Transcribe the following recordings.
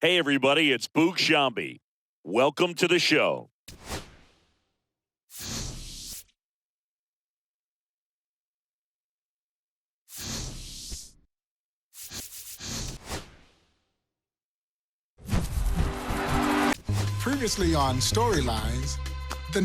Hey, everybody, it's Boog Shambi. Welcome to the show. Previously on Storylines, the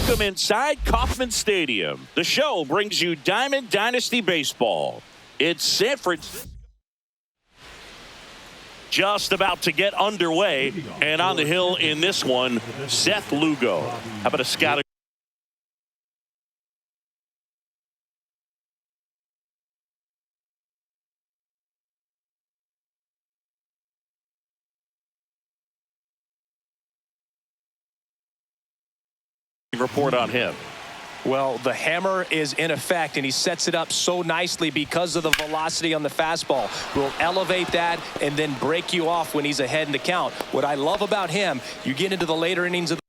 Welcome inside Kauffman Stadium. The show brings you Diamond Dynasty Baseball. It's San Francisco. Just about to get underway, and on the hill in this one, Seth Lugo. How about a scouting report on him? Well, the hammer is in effect, and he sets it up so nicely because of the velocity on the fastball. Will elevate that and then break you off when he's ahead in the count. What I love about him, you get into the later innings of the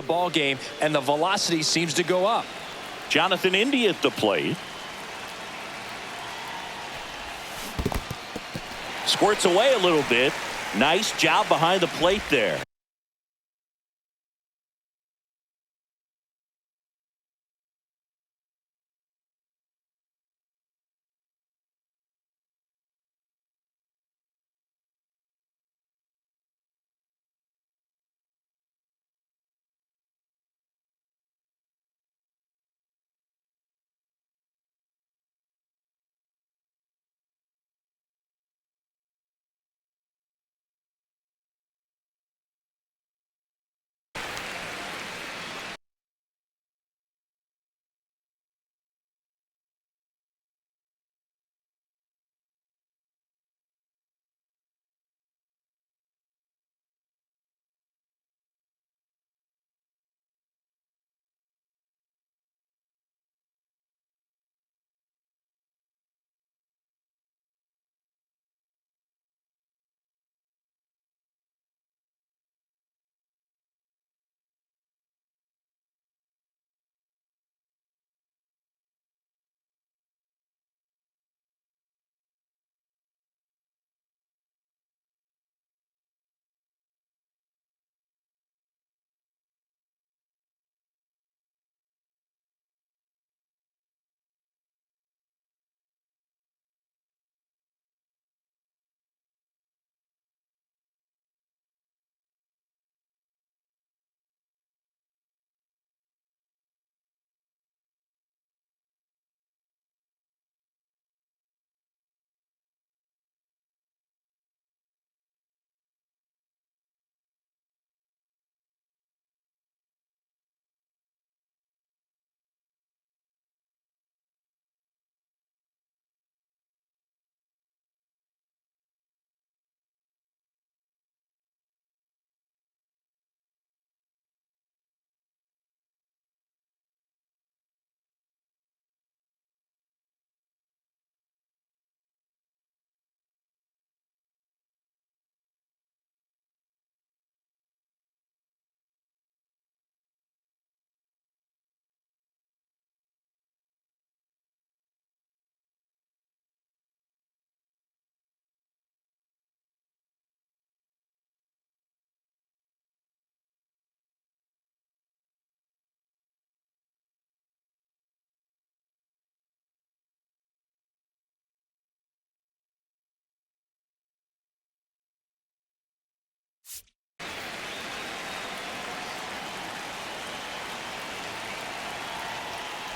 ball game, and the velocity seems to go up. Jonathan India at the plate. Squirts away a little bit. Nice job behind the plate there.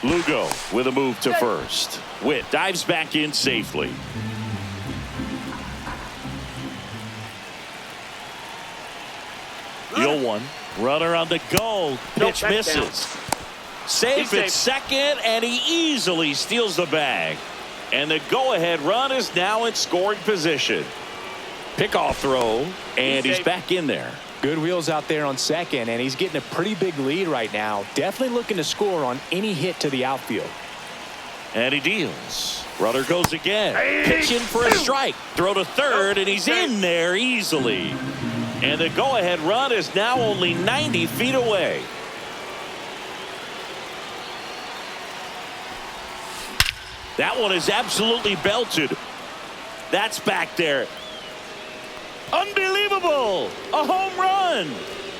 Lugo with a move to first. Witt dives back in safely. The 0-1. Runner on the go. Pitch misses. Safe at second, and he easily steals the bag. And the go-ahead run is now in scoring position. Pickoff throw, and he's back in there. Good wheels out there on second, and he's getting a pretty big lead right now. Definitely looking to score on any hit to the outfield. And he deals. Runner goes again. Pitch in for a strike. Throw to third, and he's in there easily. And the go-ahead run is now only 90 feet away. That one is absolutely belted. That's back there. Unbelievable! A home run!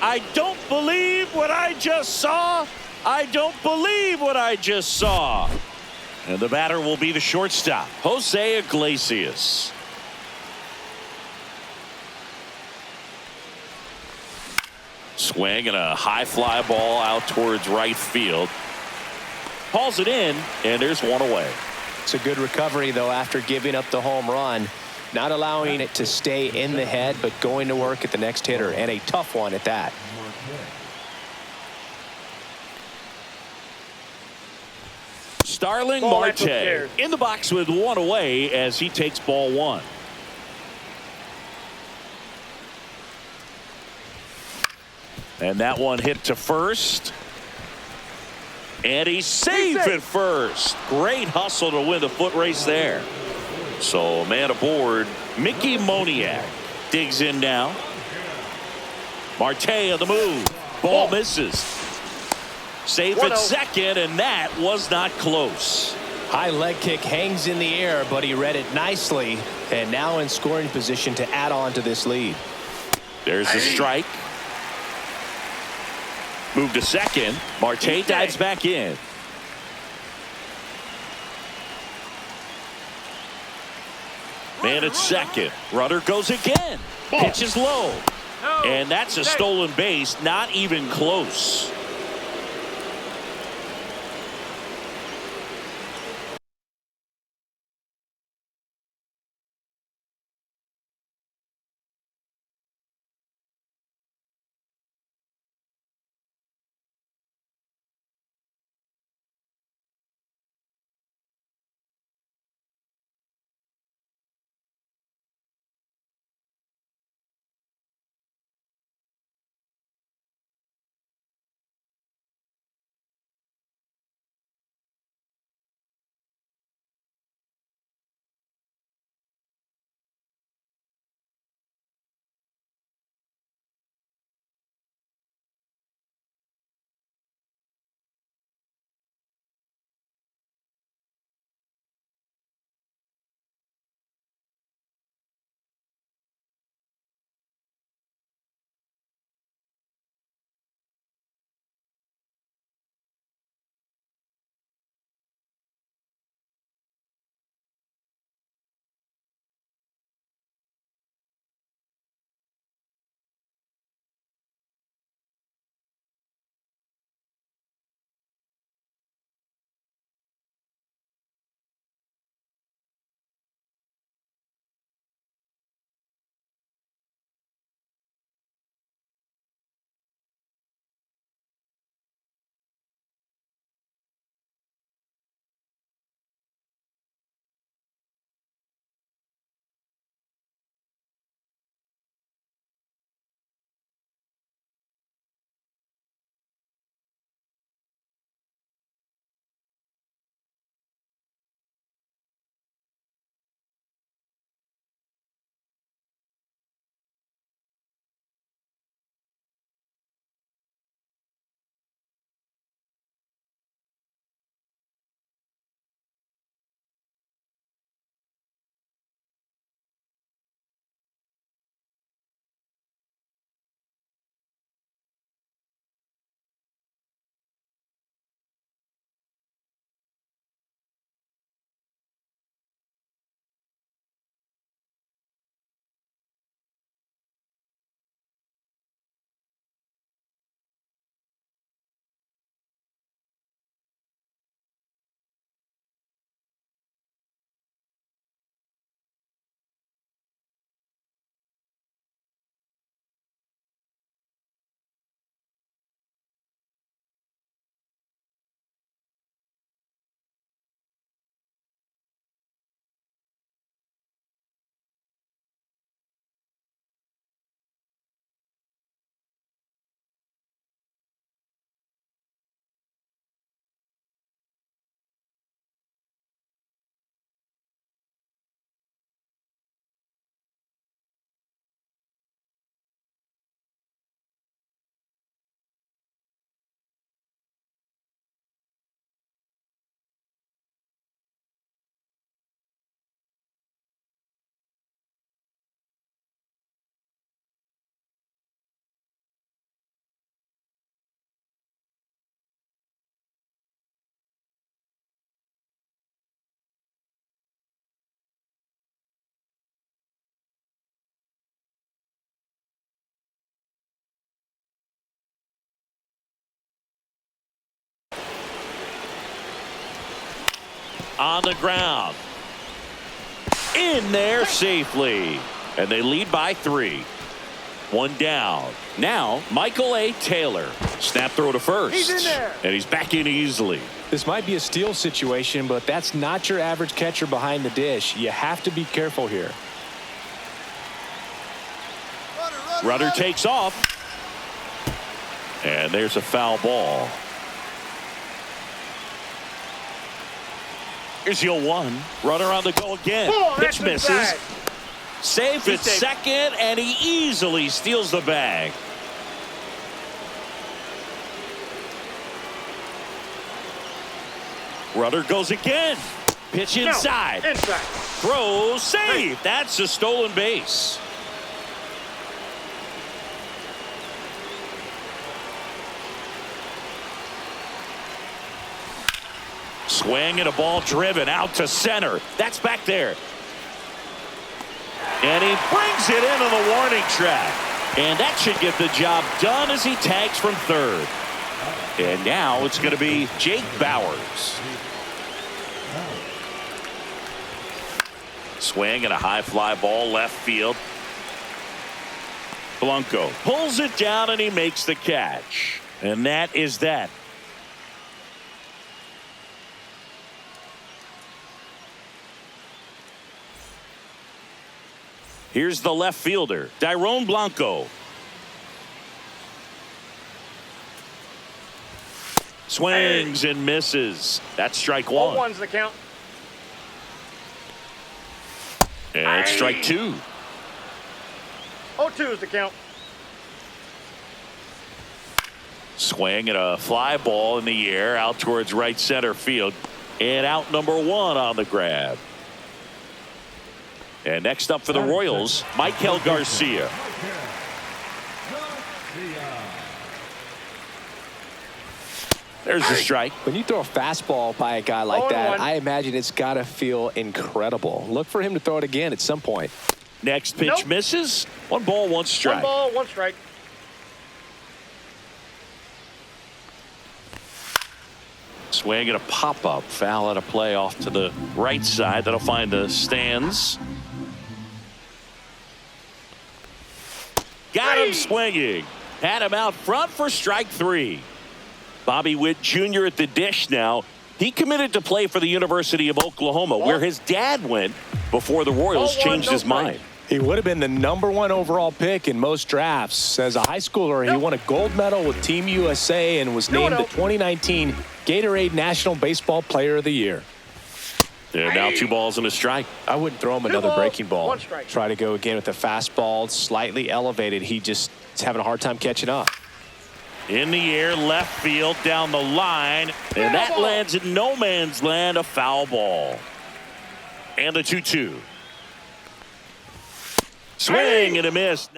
I don't believe what I just saw. I don't believe what I just saw. And the batter will be the shortstop, Jose Iglesias. Swing and a high fly ball out towards right field. Hauls it in, and there's one away. It's a good recovery, though, after giving up the home run. Not allowing it to stay in the head, but going to work at the next hitter, and a tough one at that. Starling Marte in the box with one away as he takes ball one. And that one hit to first. And he's safe at first. Great hustle to win the foot race there. So man aboard, Mickey Moniak digs in now. Marte on the move. Ball misses. Safe at second, and that was not close. High leg kick hangs in the air, but he read it nicely, and now in scoring position to add on to this lead. There's the strike. Move to second. Marte dives back in. Man at second. Runner goes again. Pitch is low. And that's a stolen base. Not even close. on the ground. In there safely. And they lead by 3. 1 down. Now, Michael A. Taylor. Snap throw to first. He's in there. And he's back in easily. This might be a steal situation, but that's not your average catcher behind the dish. You have to be careful here. Rudder takes off. And there's a foul ball. Here's 0-1. Runner on the go again. Pitch misses. Safe at second, and he easily steals the bag. Rudder goes again. Pitch inside. Throw safe. That's a stolen base. Swing and a ball driven out to center. That's back there. And he brings it into the warning track. And that should get the job done as he tags from third. And now it's going to be Jake Bowers. Swing and a high fly ball left field. Blanco pulls it down and he makes the catch. And that is that. Here's the left fielder, Dairon Blanco. Swings and misses. That's strike 1. 0-1's the count. And strike 2. 0-2's the count. Swing and a fly ball in the air out towards right center field. And out number 1 on the grab. And next up for the Royals, Michael Garcia. There's the strike. When you throw a fastball by a guy like that, I imagine it's got to feel incredible. Look for him to throw it again at some point. Next pitch misses. 1 ball, 1 strike. 1 ball, 1 strike. Swing and a pop-up. Foul out of play off to the right side. That'll find the stands. Got him swinging. Had him out front for strike 3. Bobby Witt Jr. at the dish now. He committed to play for the University of Oklahoma, where his dad went before the Royals changed his mind. He would have been the #1 overall pick in most drafts. As a high schooler, he won a gold medal with Team USA and was named the 2019 Gatorade National Baseball Player of the Year. And now 2 balls and a strike. I wouldn't throw him another breaking ball. 1 strike. Try to go again with the fastball, slightly elevated. He just is having a hard time catching up. In the air, left field, down the line. And that lands in no man's land, a foul ball. And the 2-2. Swing and a miss.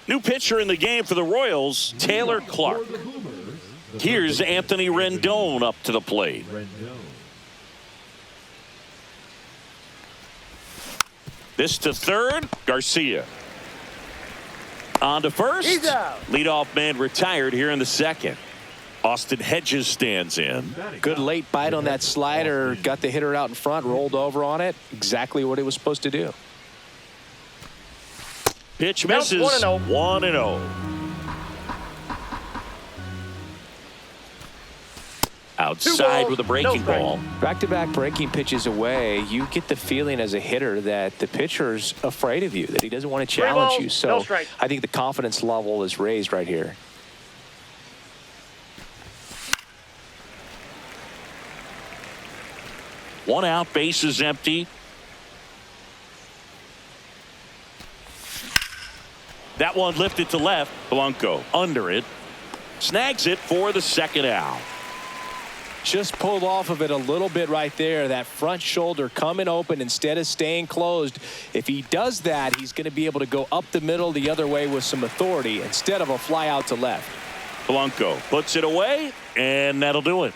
New pitcher in the game for the Royals, Taylor Clark. Here's Anthony Rendon up to the plate. This to third. Garcia. On to first. He's out. Leadoff man retired here in the second. Austin Hedges stands in. Good late bite on that slider. Got the hitter out in front, rolled over on it. Exactly what he was supposed to do. Pitch misses. 1-0. 1-0. Outside with a breaking ball. Back-to-back breaking pitches away, you get the feeling as a hitter that the pitcher's afraid of you, that he doesn't want to challenge you. So I think the confidence level is raised right here. One out, base is empty. That one lifted to left. Blanco under it. Snags it for the second out. Just pulled off of it a little bit right there. That front shoulder coming open instead of staying closed. If he does that, he's going to be able to go up the middle the other way with some authority instead of a fly out to left. Blanco puts it away, and that'll do it.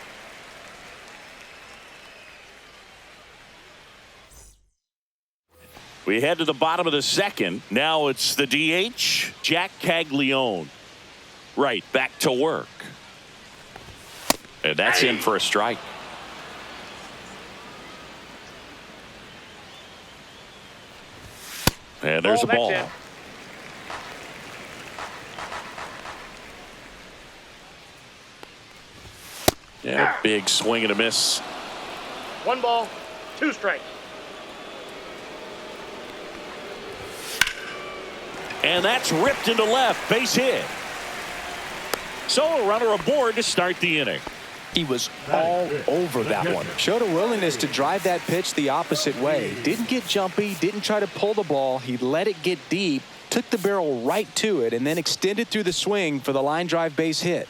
We head to the bottom of the second. Now it's the DH, Jack Caglione. Right, back to work. And that's in for a strike. And there's a ball. Yeah, big swing and a miss. 1 ball, 2 strikes. And that's ripped into left. Base hit. So a runner aboard to start the inning. He was all over that one. Showed a willingness to drive that pitch the opposite way. Didn't get jumpy, didn't try to pull the ball. He let it get deep, took the barrel right to it, and then extended through the swing for the line drive base hit.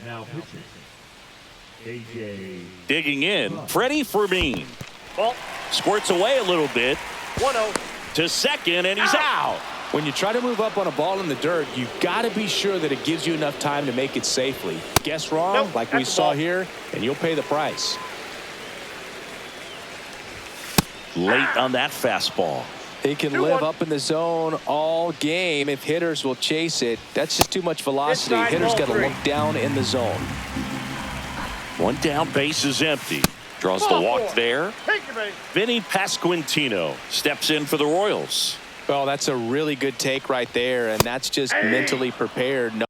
Now pitching. AJ. Digging in, Freddie Fermin. Ball. Squirts away a little bit. 1-0. To second, and he's out. When you try to move up on a ball in the dirt, you've got to be sure that it gives you enough time to make it safely. Guess wrong, Nope, like we that's the saw ball. here, and you'll pay the price. Late on that fastball. He can 2-1. live up in the zone all game if hitters will chase it. That's just too much velocity. Inside, Hitters ball got to 3. look down in the zone. One down, base is empty. Draws the Ball walk 4. there. Take your base. Vinny Pasquantino steps in for the Royals. Well, that's a really good take right there, and that's just mentally prepared.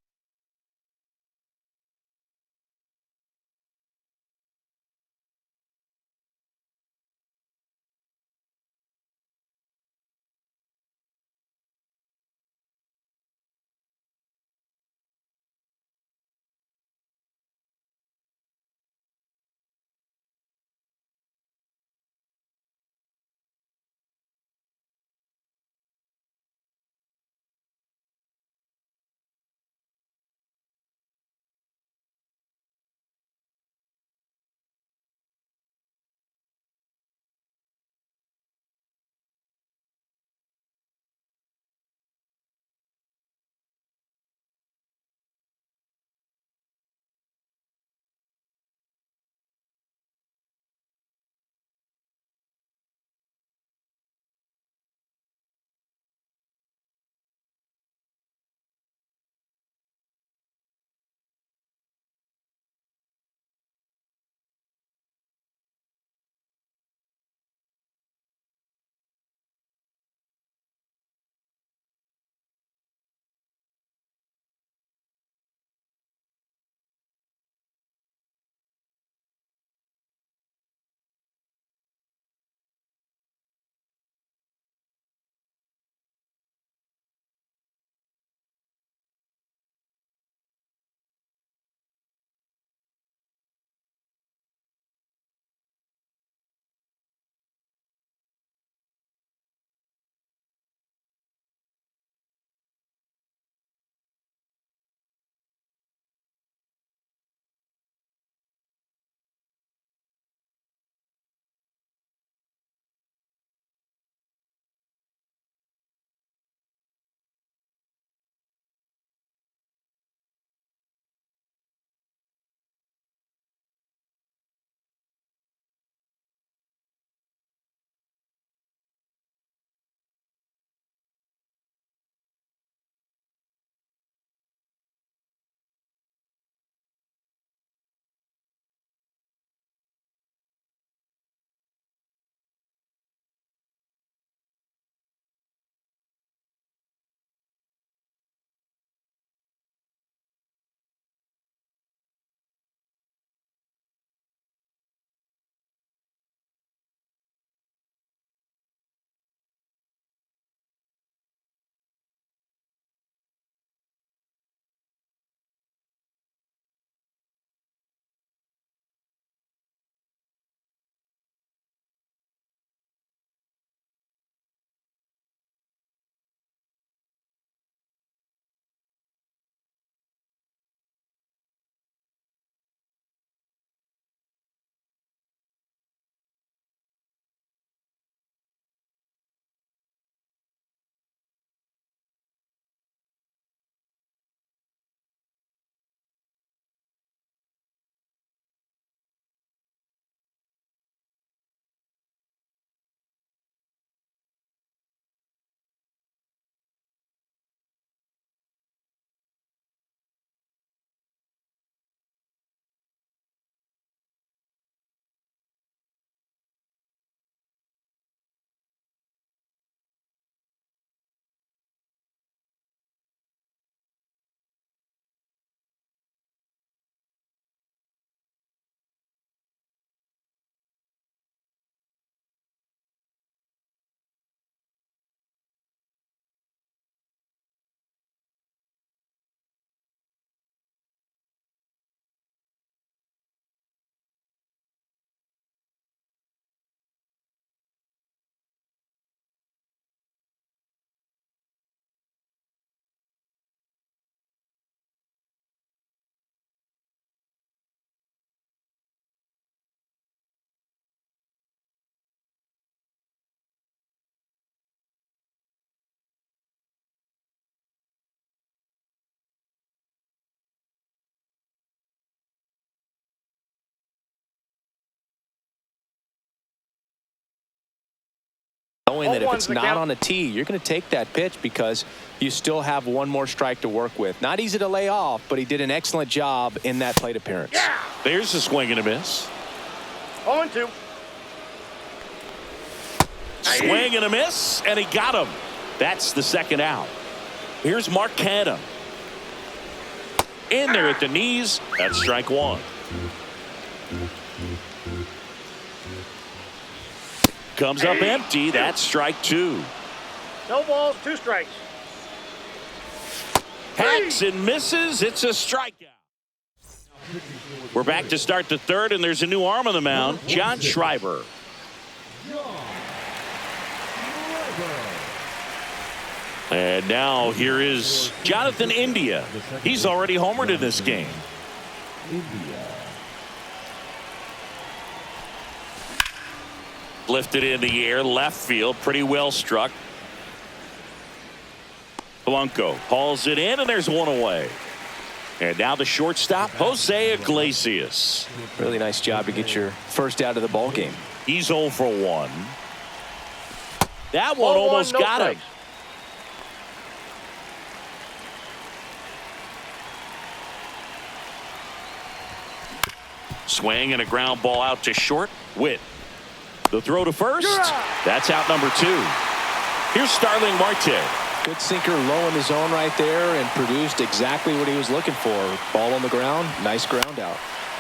Knowing that if it's the not count. on a tee, you're going to take that pitch because you still have one more strike to work with. Not easy to lay off, but he did an excellent job in that plate appearance. Yeah. There's a swing and a miss. 0-2. Swing and a miss, and he got him. That's the second out. Here's Mark Canham. In there at the knees. That's strike one. Comes up empty. That's strike two. No balls, 2 strikes. Hacks and misses. It's a strikeout. We're back to start the third, and there's a new arm on the mound, John Schreiber. And now here is Jonathan India. He's already homered in this game. Lifted in the air, left field, pretty well struck. Blanco hauls it in, and there's one away. And now the shortstop, Jose Iglesias. Really nice job to get your first out of the ball game. He's 0 for 1. That one almost no got him. strikes. Swing and a ground ball out to short. Witt. The throw to first. That's out number 2. Here's Starling Marte. Good sinker low in the zone right there and produced exactly what he was looking for. Ball on the ground. Nice ground out.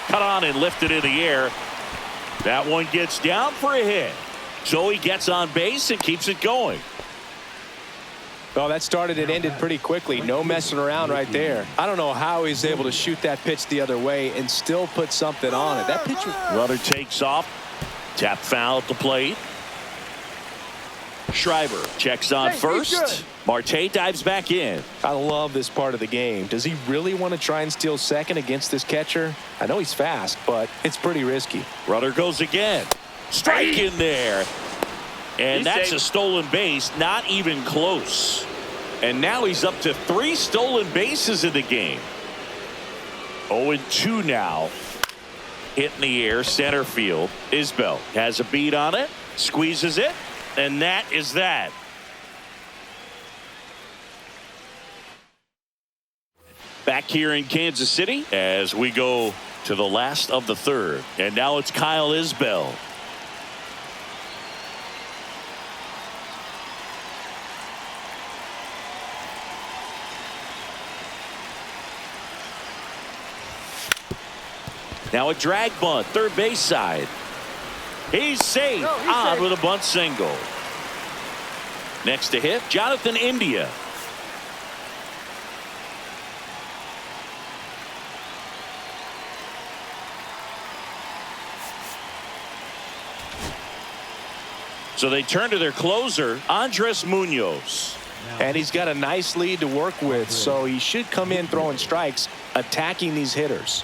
Cut on and lifted in the air. That one gets down for a hit. So he gets on base and keeps it going. Well, that started and ended pretty quickly. No messing around right there. I don't know how he's able to shoot that pitch the other way and still put something on it. That pitch. Runner takes off. Tap foul at the plate. Schreiber checks on first. Marte dives back in. I love this part of the game. Does he really want to try and steal second against this catcher? I know he's fast, but it's pretty risky. Runner goes again. Strike in there. And that's a stolen base. Not even close. And now he's up to 3 stolen bases in the game. 0-2 now. Hit in the air, center field. Isbell has a beat on it. Squeezes it. And that is that. Back here in Kansas City as we go to the last of the third. And now it's Kyle Isbell. Now a drag bunt, third base side. He's safe. On with a bunt single. Next to hit, Jonathan India. So they turn to their closer, Andres Munoz. And he's got a nice lead to work with, so he should come in throwing strikes, attacking these hitters.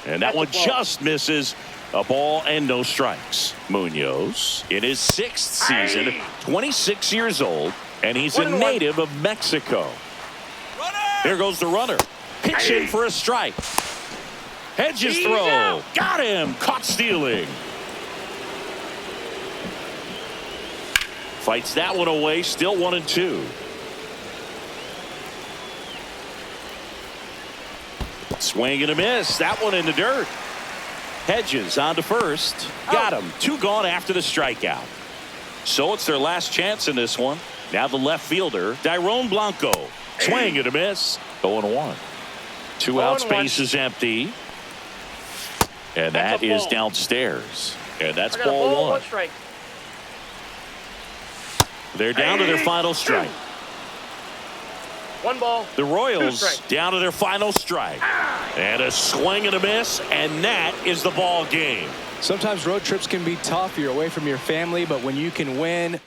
And that one just misses. A ball and no strikes. Munoz in his 6th season, 26 years old, and he's a native of Mexico. There goes the runner. Pitching for a strike. Hedges throw. Got him. Caught stealing. Fights that one away. Still 1-2. Swing and a miss. That one in the dirt. Hedges on to first. Got him. 2 gone after the strikeout. So it's their last chance in this one. Now the left fielder, Dairon Blanco. Swing and a miss. 0-1. 2 outs, base is empty. And that is downstairs. And that's ball 1. Strike. They're down to their final strike. 1 ball. The Royals down to their final strike. And a swing and a miss, and that is the ball game. Sometimes road trips can be tough. You're away from your family, but when you can win.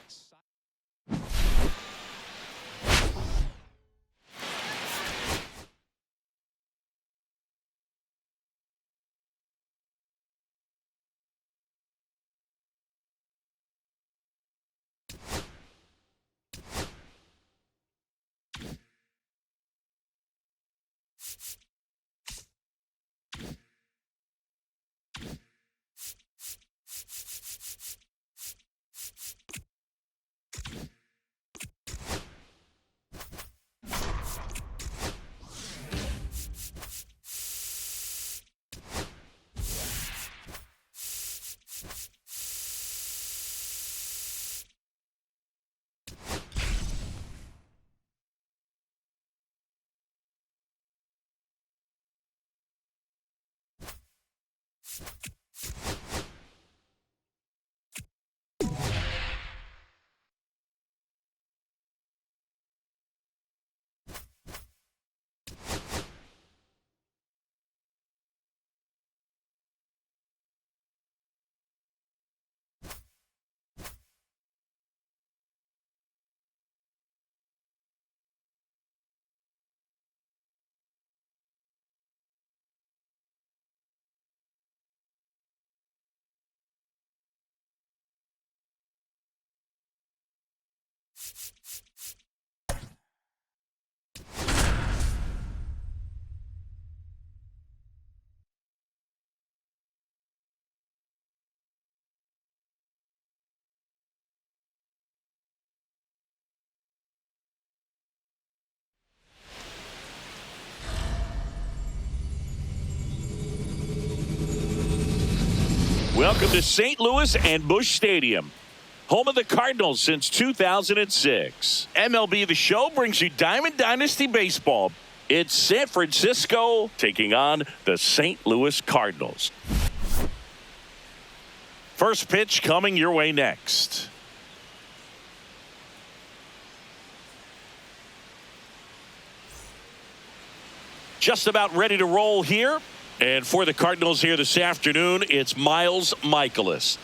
Welcome to St. Louis and Busch Stadium, home of the Cardinals since 2006. MLB The Show brings you Diamond Dynasty Baseball. It's San Francisco taking on the St. Louis Cardinals. First pitch coming your way next. Just about ready to roll here. And for the Cardinals here this afternoon, it's Miles Mikolas.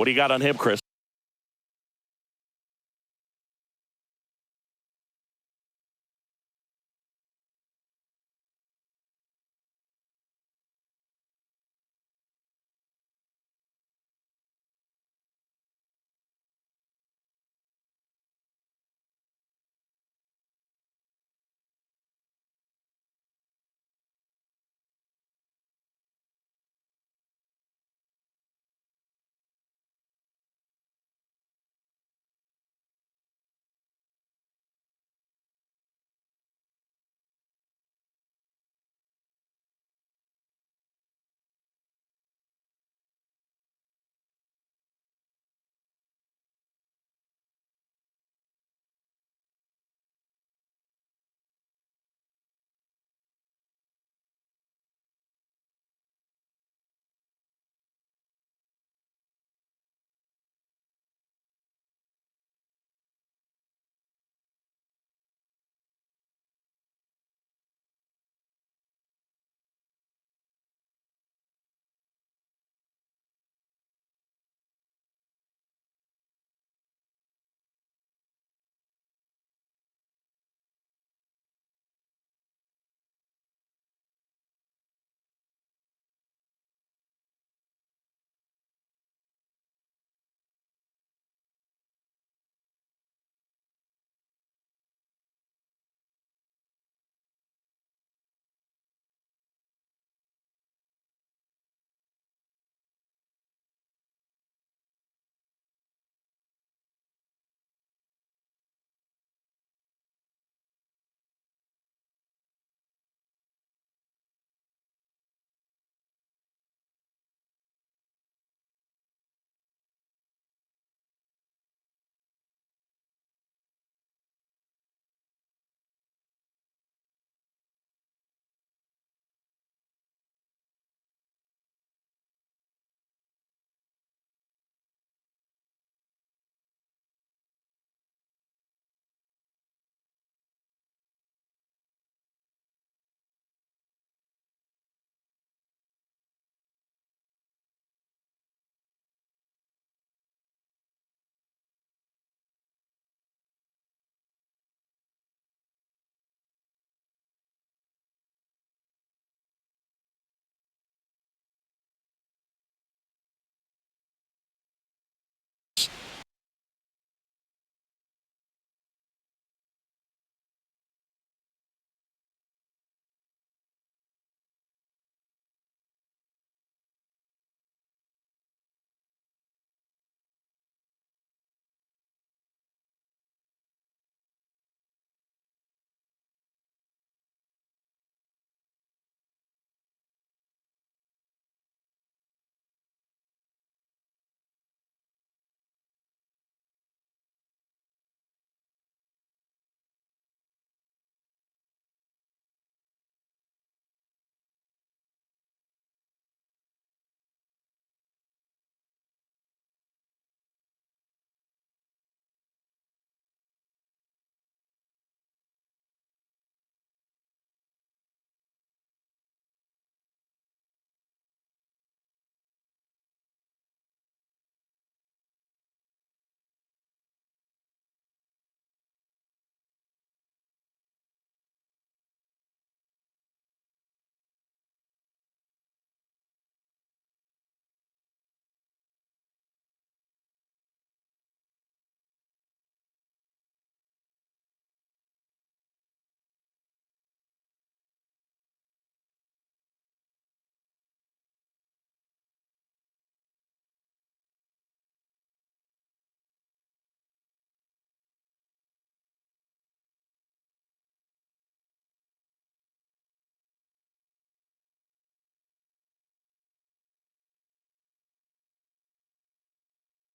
What do you got on him, Chris?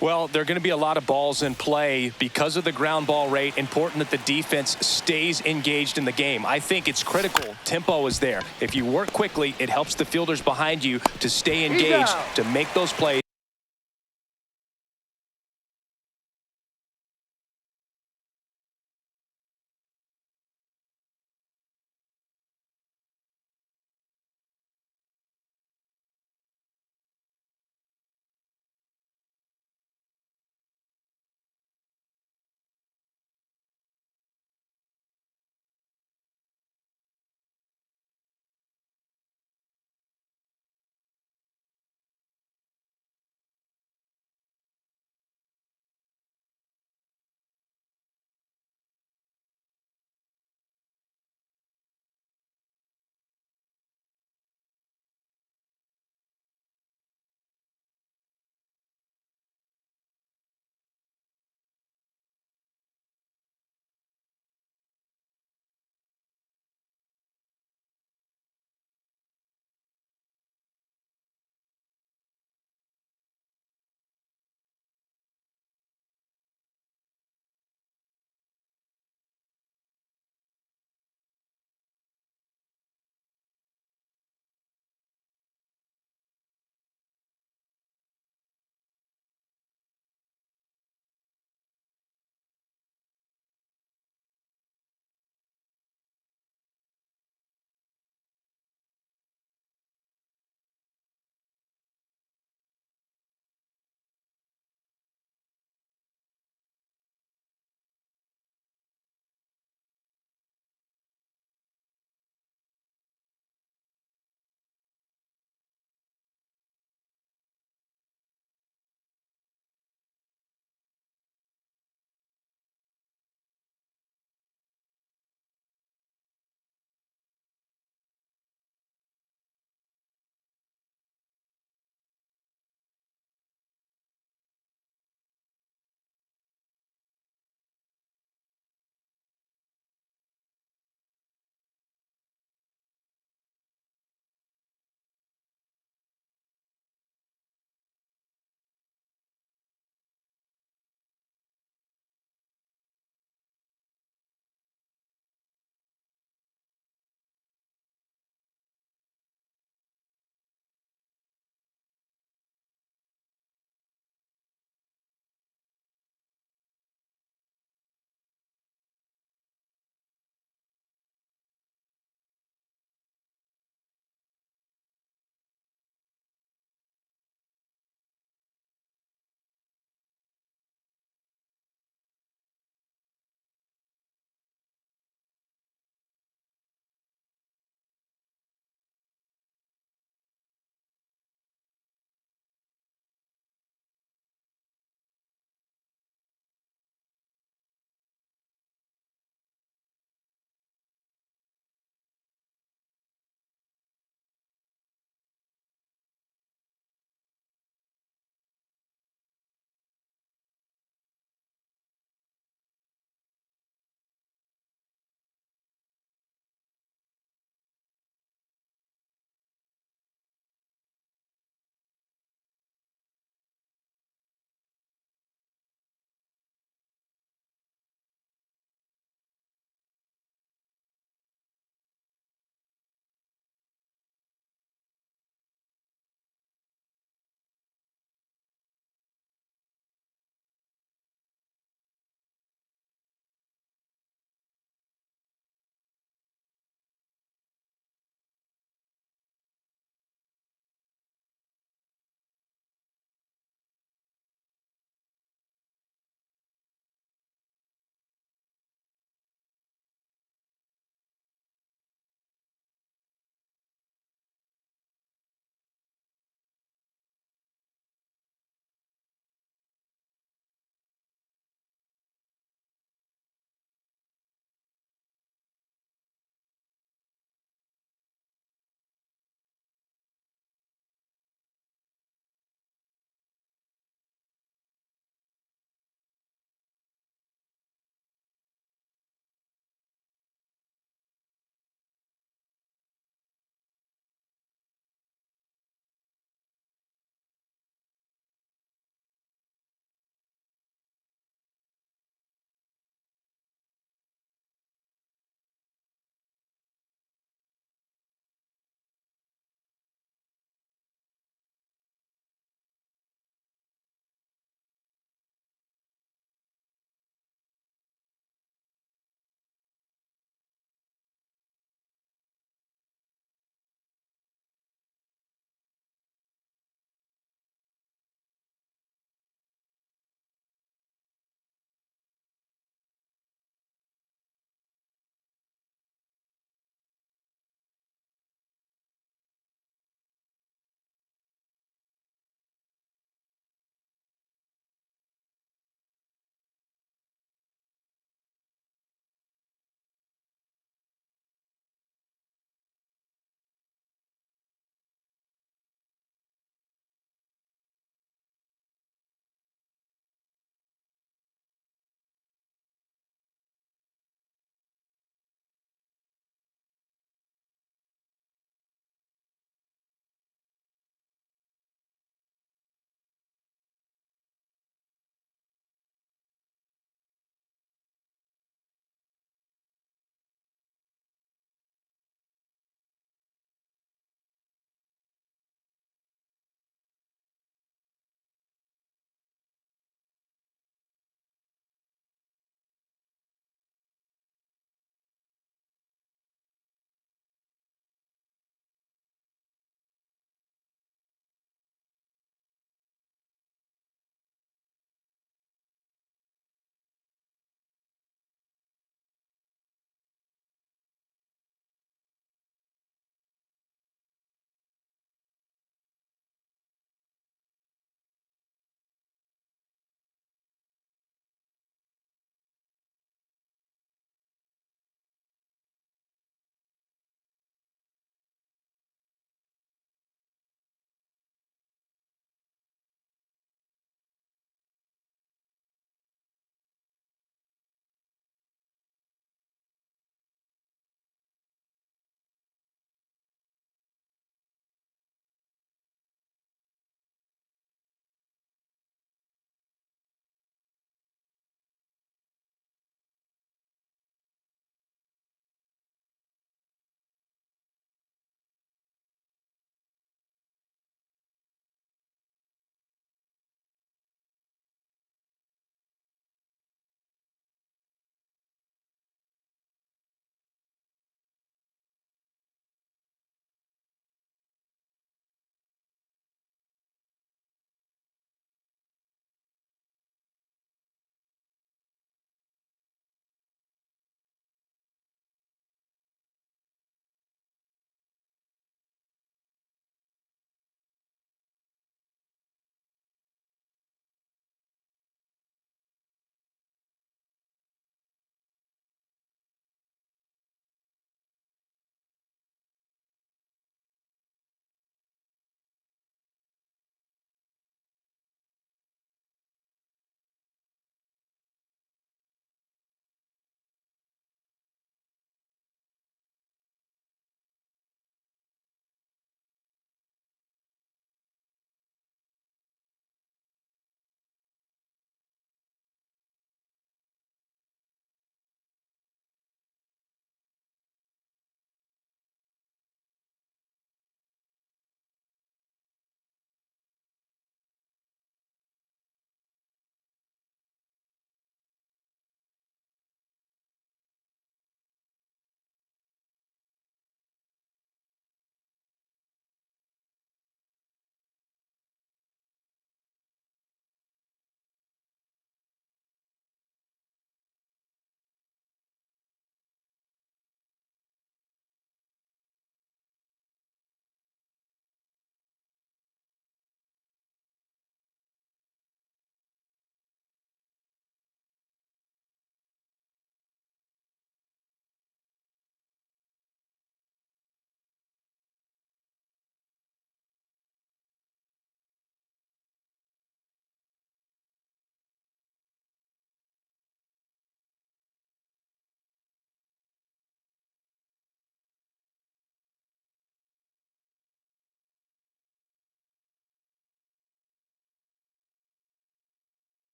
Well, there are going to be a lot of balls in play because of the ground ball rate. Important that the defense stays engaged in the game. I think it's critical. Tempo is there. If you work quickly, it helps the fielders behind you to stay engaged, to make those plays.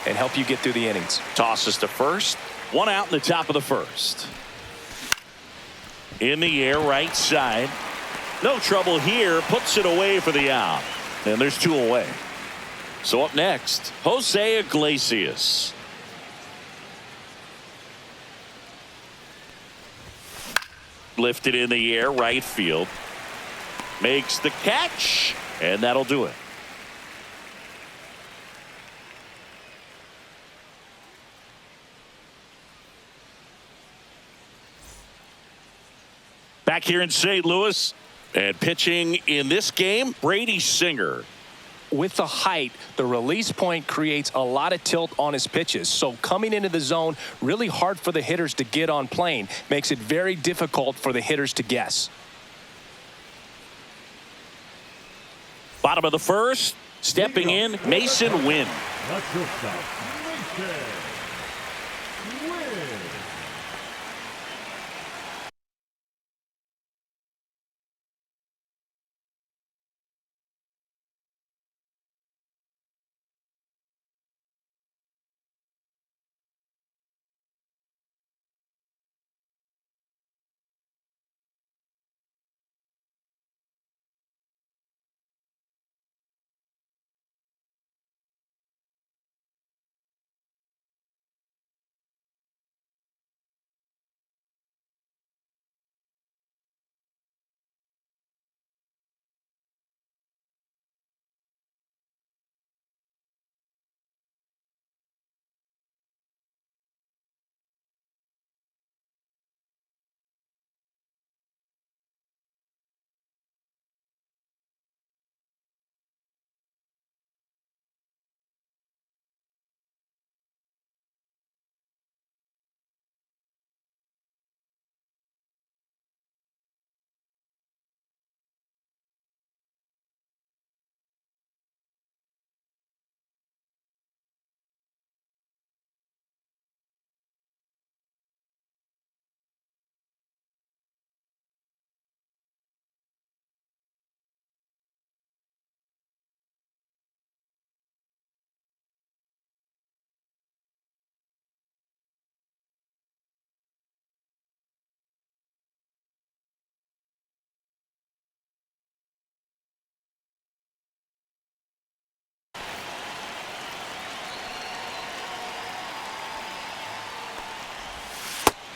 and help you get through the innings. Tosses to first. One out in the top of the first. In the air, right side. No trouble here. Puts it away for the out. And there's two away. So up next, Jose Iglesias. Lifted in the air, right field. Makes the catch, and that'll do it. Back here in St. Louis, and pitching in this game, Brady Singer. With the height, the release point creates a lot of tilt on his pitches. So coming into the zone, really hard for the hitters to get on plane. Makes it very difficult for the hitters to guess. Bottom of the first, stepping in, Mason Wynn. Not shortstop, Mason Wynn.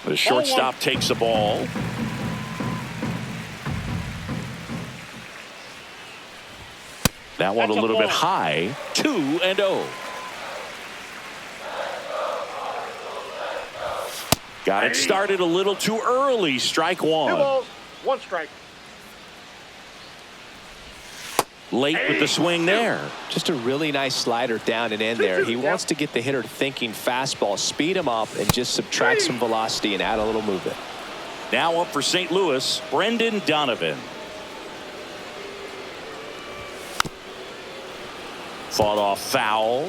The shortstop takes the ball. That one a little bit high. 2-0. Got it started a little too early. Strike one. 2 balls, 1 strike. Late with the swing there. Just a really nice slider down and in there. He wants to get the hitter thinking fastball, speed him up, and just subtract some velocity and add a little movement. Now up for St. Louis, Brendan Donovan. Fought off foul.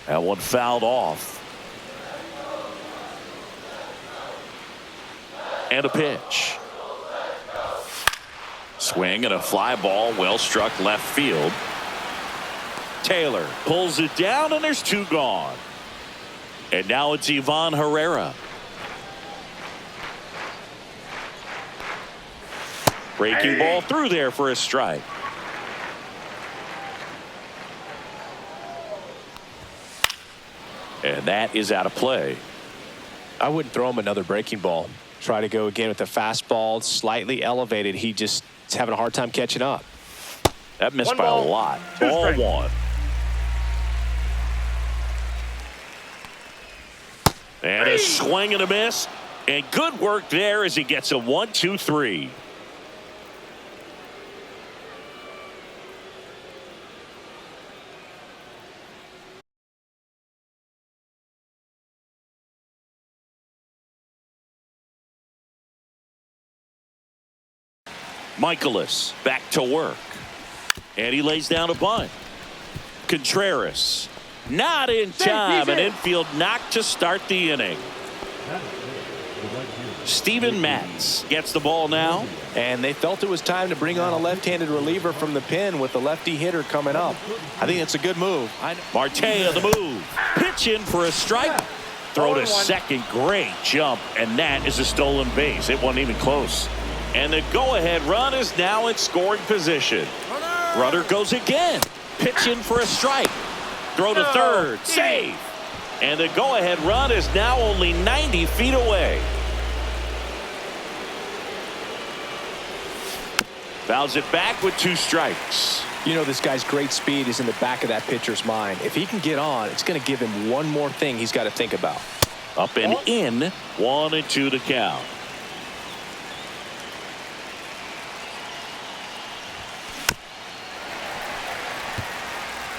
That one fouled off. And a pitch. Swing and a fly ball, well struck left field. Taylor pulls it down, and there's 2 gone. And now it's Ivan Herrera. Breaking ball through there for a strike. And that is out of play. I wouldn't throw him another breaking ball. Try to go again with the fastball, slightly elevated. He just is having a hard time catching up. That missed 1 by ball, a lot. 2 Ball strikes. 1. And a swing and a miss. And good work there as he gets a 1-2-3. Michaelis back to work. And he lays down a bunt. Contreras not in time. An infield knock to start the inning. Steven Matz gets the ball now. And they felt it was time to bring on a left-handed reliever from the pen with the lefty hitter coming up. I think it's a good move. Marte on the move. Pitch in for a strike. Throw to second. Great jump. And that is a stolen base. It wasn't even close. And the go-ahead run is now in scoring position. Runner goes again. Pitch in for a strike. Throw to third. Save. And the go-ahead run is now only 90 feet away. Fouls it back with 2 strikes. You know, this guy's great speed is in the back of that pitcher's mind. If he can get on, it's going to give him one more thing he's got to think about. Up and in. 1-2 to count.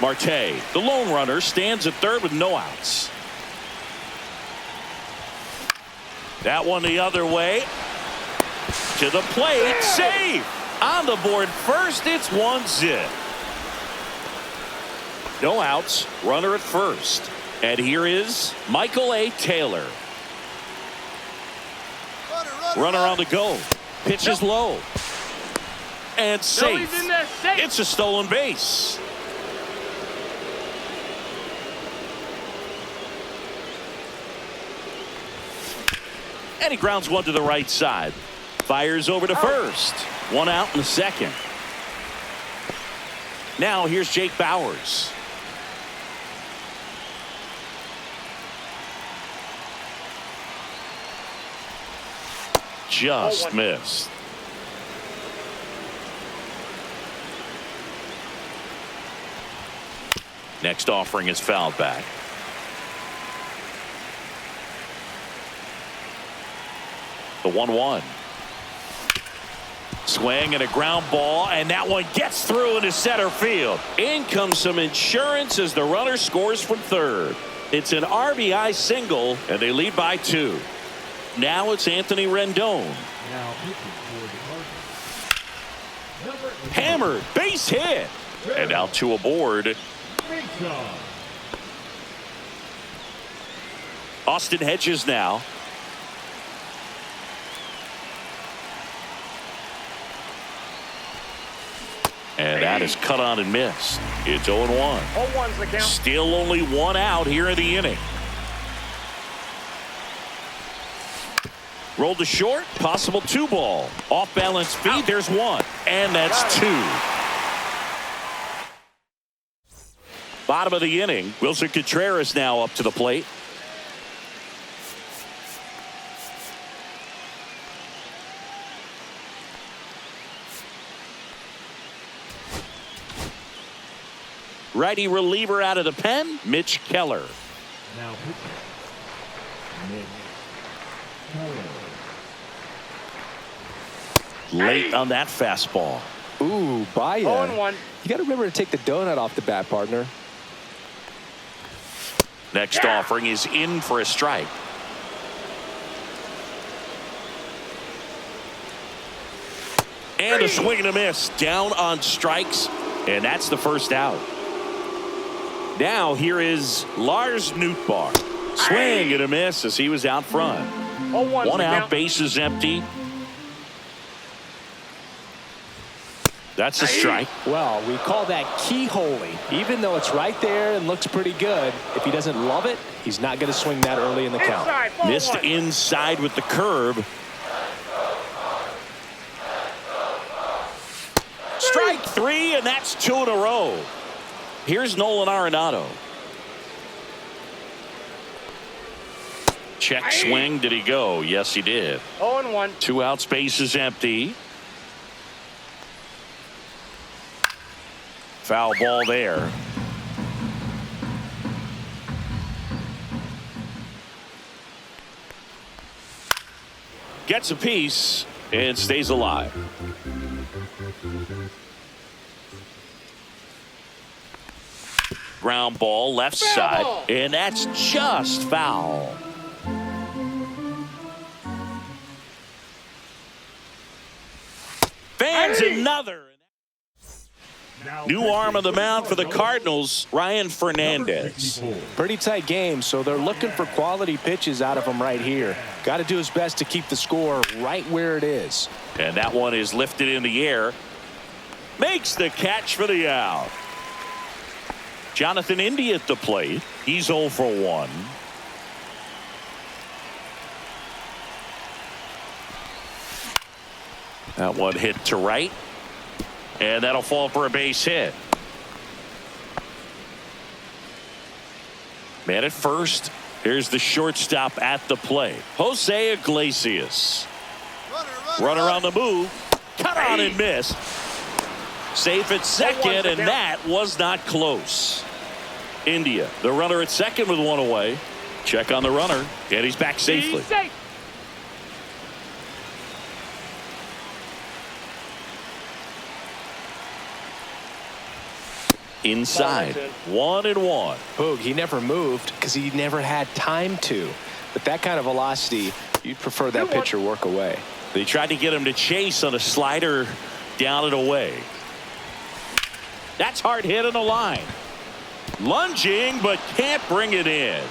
Marte, the lone runner, stands at third with no outs. That one the other way. To the plate. Save. On the board first, it's 1-0. No outs. Runner at first. And here is Michael A. Taylor. Runner on the go. Pitch is low. And safe. It's a stolen base. And he grounds one to the right side. Fires over to first. 1 out in the second. Now here's Jake Bauers. Just missed. Next offering is fouled back. The 1-1. Swing and a ground ball, and that one gets through into center field. In comes some insurance as the runner scores from third. It's an RBI single, and they lead by 2. Now it's Anthony Rendon. Hammered, base hit. And now 2 aboard. Austin Hedges now. And that is cut on and missed. It's 0-1. 0-1's the count. Still only 1 out here in the inning. Rolled to short. Possible 2 ball. Off balance feed. There's 1. And that's 2. Bottom of the inning. Wilson Contreras now up to the plate. Righty reliever out of the pen, Mitch Keller. Now, Mitch Keller. Late on that fastball. Ooh, Baya. 0-1. You got to remember to take the donut off the bat, partner. Next offering is in for a strike. And a swing and a miss. Down on strikes. And that's the first out. Now here is Lars Nootbaar. Swing and a miss as he was out front. 0-1's 1 the out, count. base is empty. That's a strike. Well, we call that keyholing. Even though it's right there and looks pretty good, if he doesn't love it, he's not going to swing that early in the count. Inside, ball Missed 1. inside with the curve. Strike 3, and that's 2 in a row. Here's Nolan Arenado. Check swing. Did he go? Yes, he did. 0-1. 2 out, space is empty. Foul ball there. Gets a piece and stays alive. Ground ball left side, and that's just foul. Fans another. New arm on the mound for the Cardinals, Ryan Number Fernandez. 64. Pretty tight game, so they're looking for quality pitches out of him right here. Got to do his best to keep the score right where it is. And that one is lifted in the air. Makes the catch for the out. Jonathan India at the plate. He's 0 for 1. That one hit to right. And that'll fall for a base hit. Man at first. Here's the shortstop at the plate. Jose Iglesias. Runner on the move. Cut on and miss. Safe at second, and that was not close. India, the runner at second with one away. Check on the runner, and he's back safely. Inside, 1-1. Boog, he never moved because he never had time to. But that kind of velocity, you'd prefer that pitcher work away. They tried to get him to chase on a slider down and away. That's hard hit on the line. Lunging, but can't bring it in.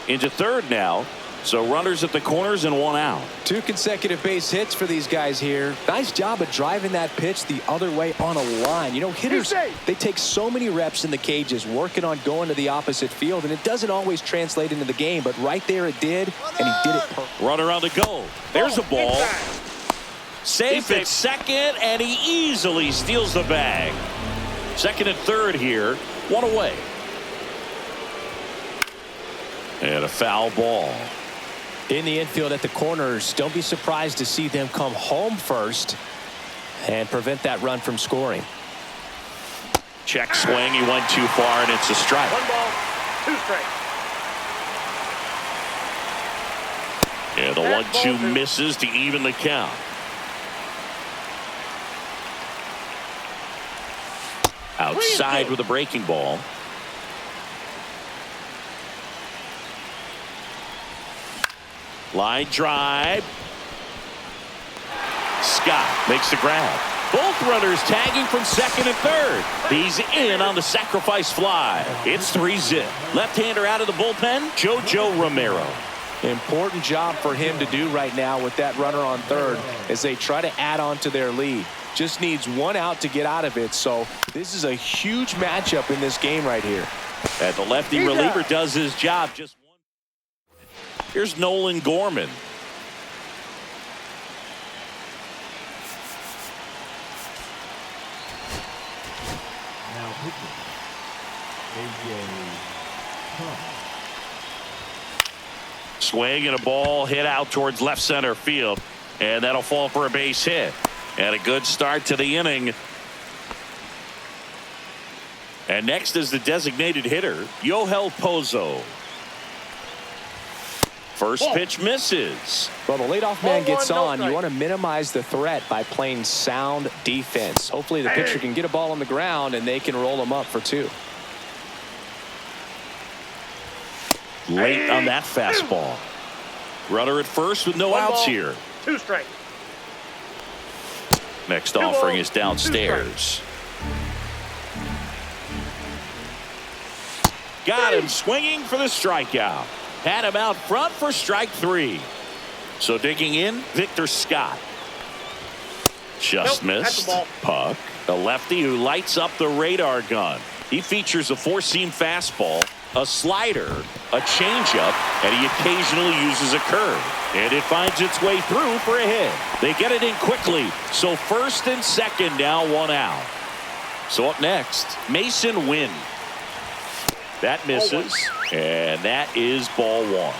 Into third now. So runners at the corners and one out. 2 consecutive base hits for these guys here. Nice job of driving that pitch the other way on a line. You know, hitters, they take so many reps in the cages working on going to the opposite field, and it doesn't always translate into the game, but right there it did, and he did it perfect. Runner on the go. There's a ball. Safe at second, and he easily steals the bag. Second and third here. One away. And a foul ball. In the infield at the corners, don't be surprised to see them come home first and prevent that run from scoring. Check swing. He went too far, and it's a strike. 1 ball, 2 strikes. And the 1-2 misses to even the count. Outside with a breaking ball. Line drive. Scott makes the grab. Both runners tagging from second and third. He's in on the sacrifice fly. It's 3-0. Left-hander out of the bullpen, JoJo Romero. Important job for him to do right now with that runner on third as they try to add on to their lead. Just needs 1 out to get out of it, so this is a huge matchup in this game right here. And the lefty reliever does his job. Just one. Here's Nolan Gorman. Now pitching. A.J. Trump. Swing and a ball hit out towards left center field. And that'll fall for a base hit. And a good start to the inning. And next is the designated hitter, Yohel Pozo. First pitch misses. Well, the leadoff man gets on. You want to minimize the threat by playing sound defense. Hopefully the pitcher can get a ball on the ground and they can roll him up for 2. Late on that fastball. Runner at first with no outs here. 2 strikes. Next offering is downstairs. Got him swinging for the strikeout. Had him out front for strike 3. So digging in, Victor Scott. Just missed. Puck, the lefty who lights up the radar gun. He features a 4-seam fastball, a slider, a changeup, and he occasionally uses a curve. And it finds its way through for a hit. They get it in quickly. So first and second now, 1 out. So up next, Mason Wynn. That misses, and that is ball 1.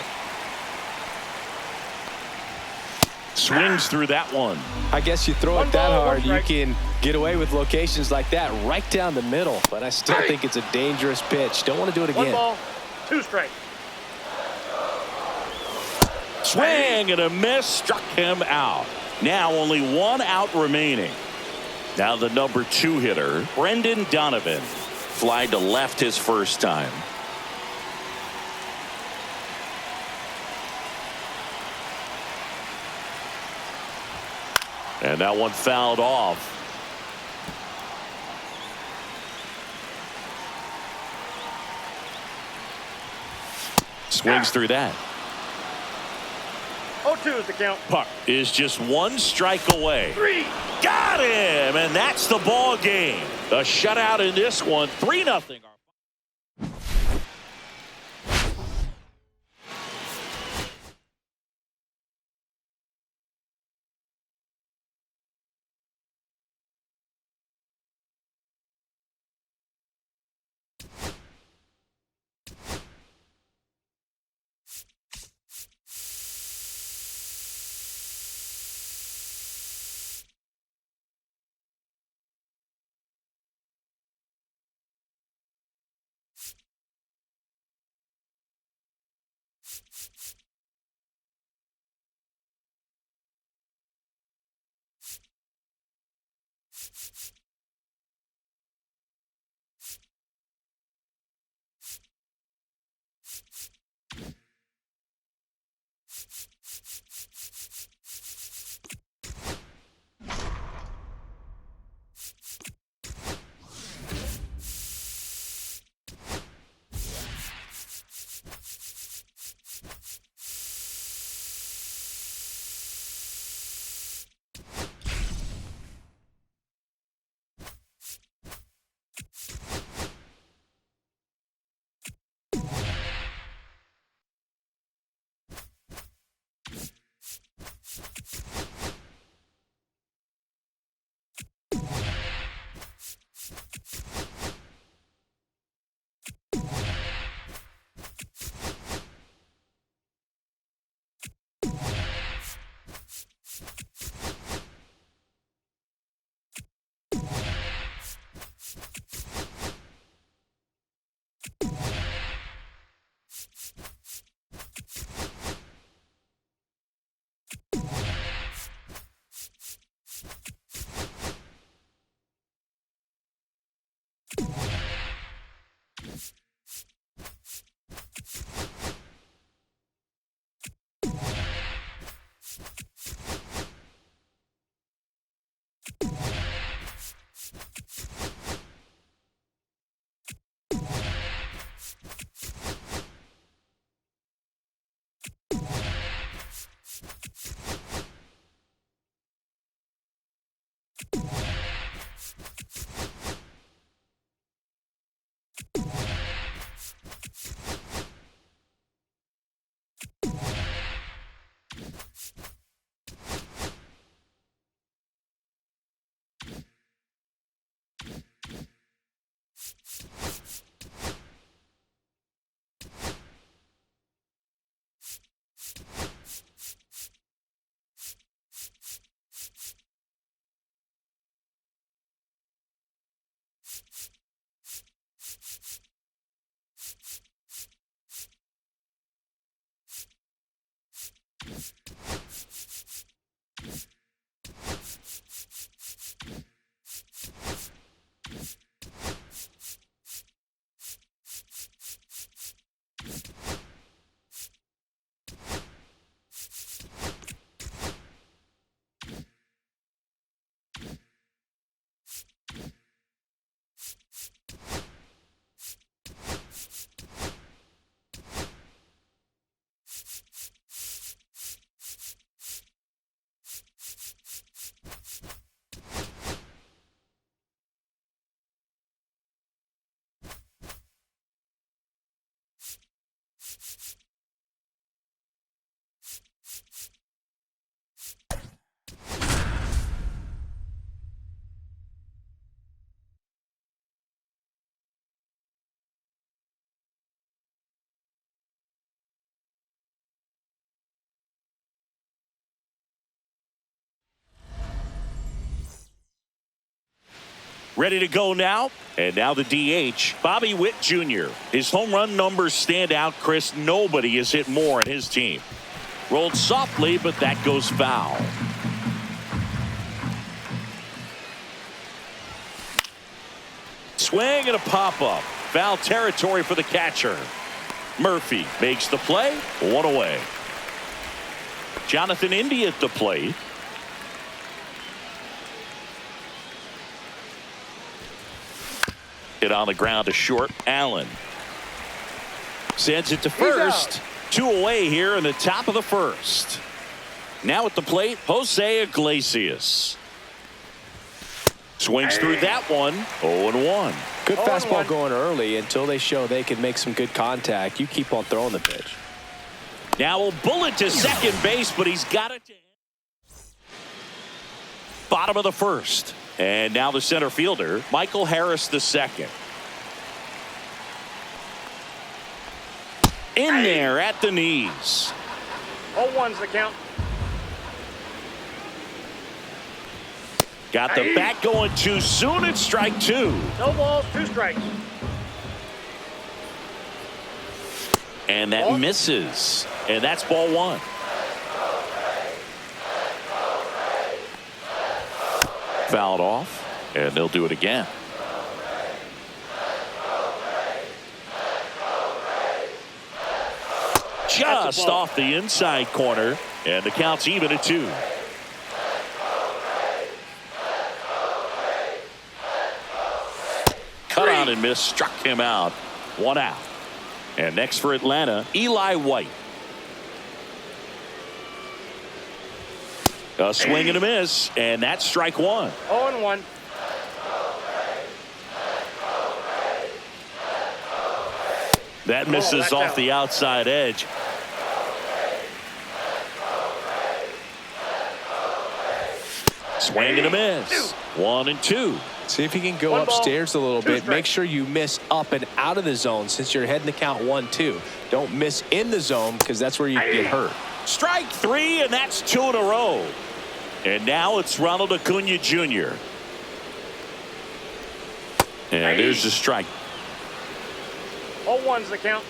Swings through that one. I guess you throw it that hard, you can get away with locations like that right down the middle. But I still think it's a dangerous pitch. Don't want to do it again. 1 ball, 2 strikes. Swing and a miss, struck him out. Now only 1 out remaining. Now the number 2 hitter, Brendan Donovan. Fly to left his first time. And that one fouled off. swings through that. 0-2 is the count. Puck is just one strike away. 3. Got him, and that's the ball game. The shutout in this one, 3-0. Ready to go now. And now the DH, Bobby Witt Jr. His home run numbers stand out, Chris. Nobody has hit more in his team. Rolled softly, but that goes foul. Swing and a pop-up. Foul territory for the catcher. Murphy makes the play. One away. Jonathan India at the plate. Hit on the ground to short. Allen sends it to first. Two away here in the top of the first. Now at the plate, Jose Iglesias. Swings through that one. 0-1. Good 0-1. fastball going early until they show they can make some good contact. You keep on throwing the pitch. Now a bullet to second base, but he's got it. Bottom of the first. And now the center fielder, Michael Harris the second. In there at the knees. 0-1's the count. Got the bat going too soon. It's strike two. No balls, 2 strikes. And that misses. And that's ball one. Fouled off. And they'll do it again. Just off the inside corner. And the count's even at 2. Cut out and miss. Struck him out. 1 out. And next for Atlanta, Eli White. A swing and a miss. And that's strike 1. 0-1. That misses off the outside edge. Swing and a miss. 1-2. See if you can go 1 ball, upstairs a little 2 bit. strikes. Make sure you miss up and out of the zone since you're heading the count 1-2. Don't miss in the zone because that's where you get hurt. Strike 3, and that's 2 in a row. And now it's Ronald Acuna Jr. And there's the strike. 0-1's the count.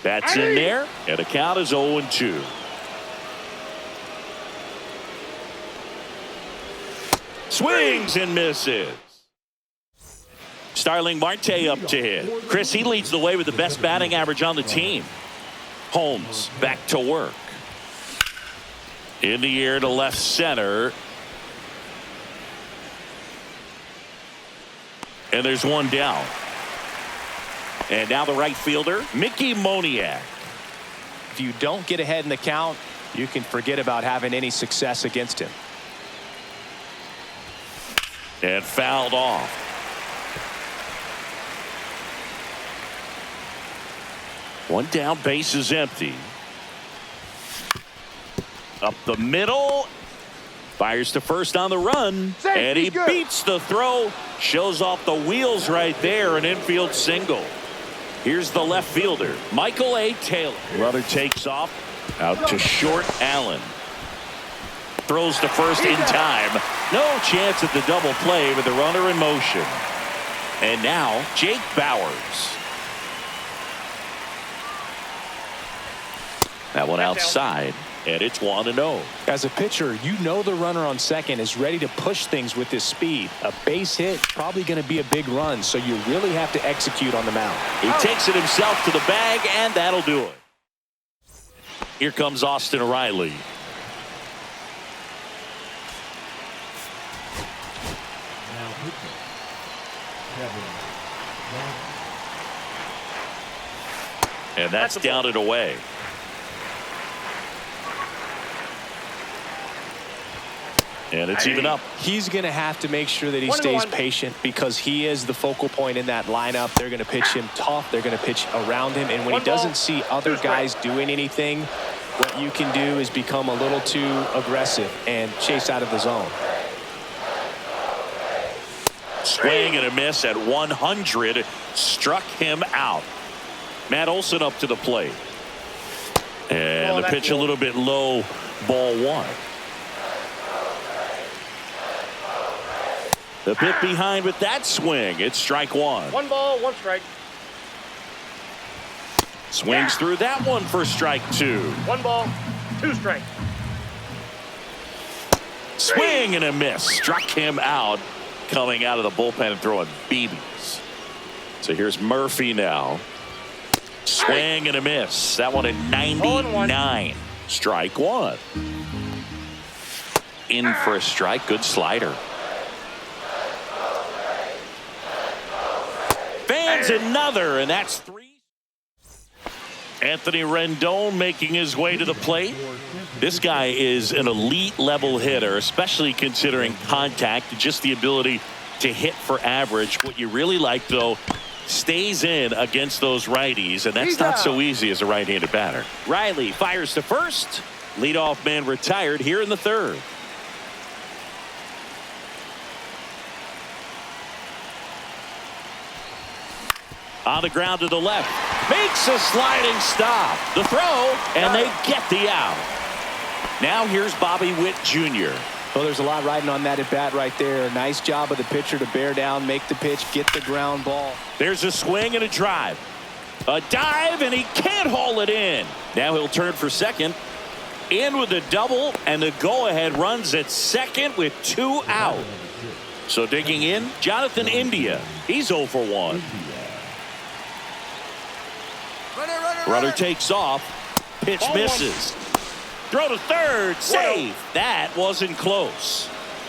That's in there, and the count is 0-2. Swings and misses. Starling Marte up to hit. Chris, he leads the way with the best batting average on the team. Holmes back to work. In the air to left center. And there's one down. And now the right fielder, Mickey Moniak. If you don't get ahead in the count, you can forget about having any success against him. And fouled off. One down, base is empty. Up the middle. Fires to first on the run. And he beats the throw. Shows off the wheels right there. An infield single. Here's the left fielder, Michael A. Taylor. Runner takes off. Out to short, Allen. Throws to first in time. No chance at the double play with the runner in motion. And now Jake Bowers. That one outside, and it's 1-0. As a pitcher, you know the runner on second is ready to push things with his speed. A base hit, probably going to be a big run, so you really have to execute on the mound. He takes it himself to the bag, and that'll do it. Here comes Austin Riley. Now pitching. Kevin Johnson. And that's down and away. And it's even up. He's going to have to make sure that he 1-1. stays patient because he is the focal point in that lineup. They're going to pitch him tough. They're going to pitch around him. And when he doesn't see other guys doing anything, what you can do is become a little too aggressive and chase out of the zone. Swing and a miss at 100. Struck him out. Matt Olson up to the plate. And the pitch a little bit low. Ball 1. The bit behind with that swing. It's strike 1. 1 ball, 1 strike. Swings through that one for strike 2. 1 ball, 2 strikes. Swing and a miss. Struck him out. Coming out of the bullpen and throwing BBs. So here's Murphy now. Swing and a miss. That one at 99. Strike 1. In for a strike. Good slider. adds another, and that's 3. Anthony Rendon making his way to the plate. This guy is an elite level hitter, especially considering contact, just the ability to hit for average. What you really like, though, stays in against those righties, and that's not so easy as a right-handed batter. Riley fires to first. Leadoff man retired here in the third. On the ground to the left. Makes a sliding stop. The throw, and they get the out. Now here's Bobby Witt Jr. Well, there's a lot riding on that at bat right there. Nice job of the pitcher to bear down, make the pitch, get the ground ball. There's a swing and a drive. A dive, and he can't haul it in. Now he'll turn for second. In with a double, and the go-ahead runs at second with 2 out. So digging in, Jonathan India. He's 0 for 1. Runner takes off. Pitch misses. Throw to third. Save. That wasn't close.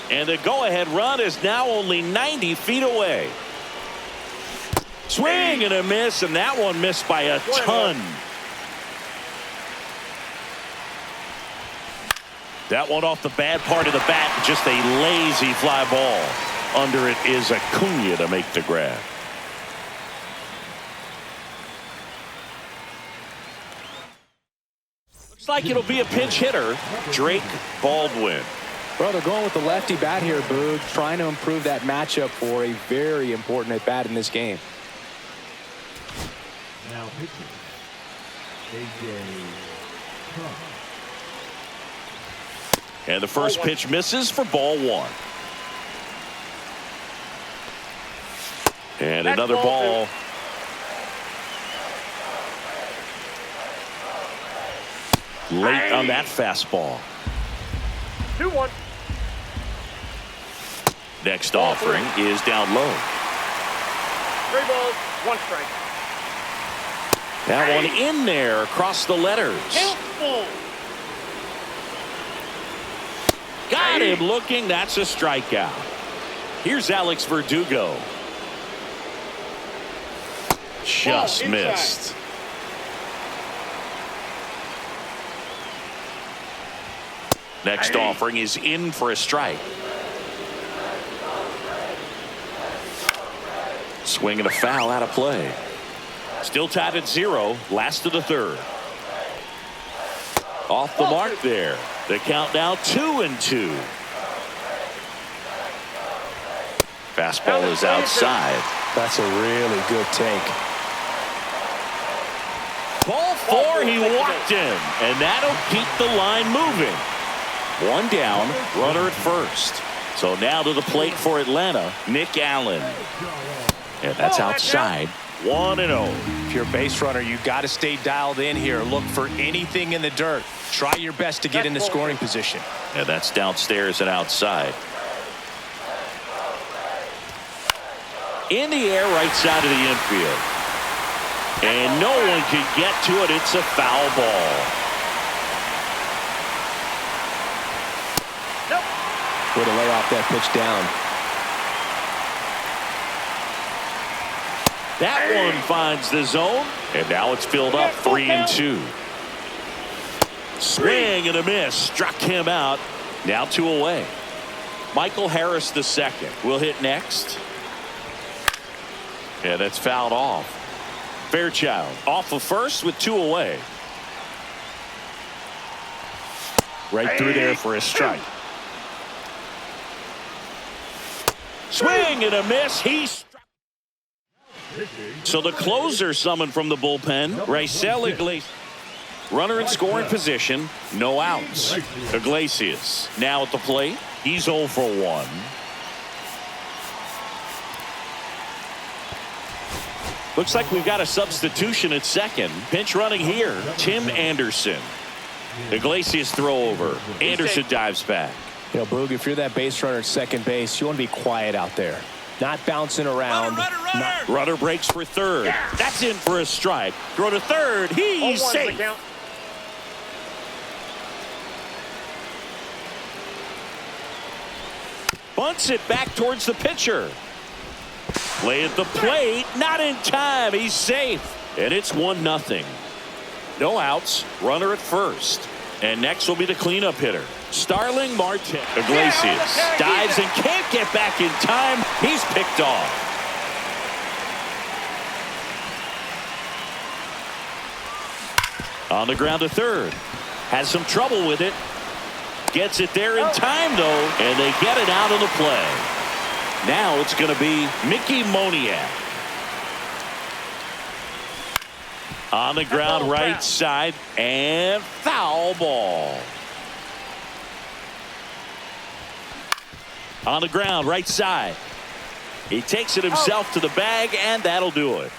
And the go-ahead run is now only 90 feet away. Swing and a miss, and that one missed by a ton. That one off the bad part of the bat. Just a lazy fly ball. Under it is Acuna to make the grab. Like it'll be a pinch hitter, Drake Baldwin. Well, they're going with the lefty bat here, Boog, trying to improve that matchup for a very important at bat in this game. Now pitching. A.J. Trump. And the first pitch misses for ball 1. And another ball. Late on that fastball. 2-1. Next offering is down low. 3 balls, 1 strike. That one in there across the letters. Got him looking. That's a strikeout. Here's Alex Verdugo. Just missed. Next offering is in for a strike. Swing and a foul out of play. Still tied at 0. Last of the third. Off the mark there. The count now 2-2. Fastball is outside. That's a really good take. Ball 4, he walked him, and that'll keep the line moving. 1 down, runner at first. So now to the plate for Atlanta, Nick Allen. And that's outside. 1-0. If you're a base runner, you got to stay dialed in here. Look for anything in the dirt. Try your best to get into scoring position. And that's downstairs and outside. In the air, right side of the infield. And no one can get to it. It's a foul ball. Way to lay off that pitch down. That one finds the zone, and now it's filled up 3-2. Swing and a miss. Struck him out. Now 2 away. Michael Harris II will hit next. And that's fouled off. Fairchild off of first with 2 away. Right through there for a strike. Swing and a miss. He struck. So the closer summoned from the bullpen, Raisel Iglesias. Runner in scoring position, no outs. Iglesias now at the plate. He's 0 for 1. Looks like we've got a substitution at second. Pinch running here, Tim Anderson. Iglesias throw over. Anderson dives back. You know, Boog, if you're that base runner at second base, you want to be quiet out there. Not bouncing around. Runner breaks for third. Yeah. That's in for a strike. Throw to third. He's safe. Bunts it back towards the pitcher. Play at the plate, not in time. He's safe, and it's 1-0. No outs, runner at first, and next will be the cleanup hitter, Starling Marte. Iglesias dives and can't get back in time. He's picked off. On the ground to third. Has some trouble with it. Gets it there in time, though, and they get it out of the play. Now it's going to be Mickey Moniak. On the ground right side, and foul ball. On the ground right side. He takes it himself to the bag, and that'll do it.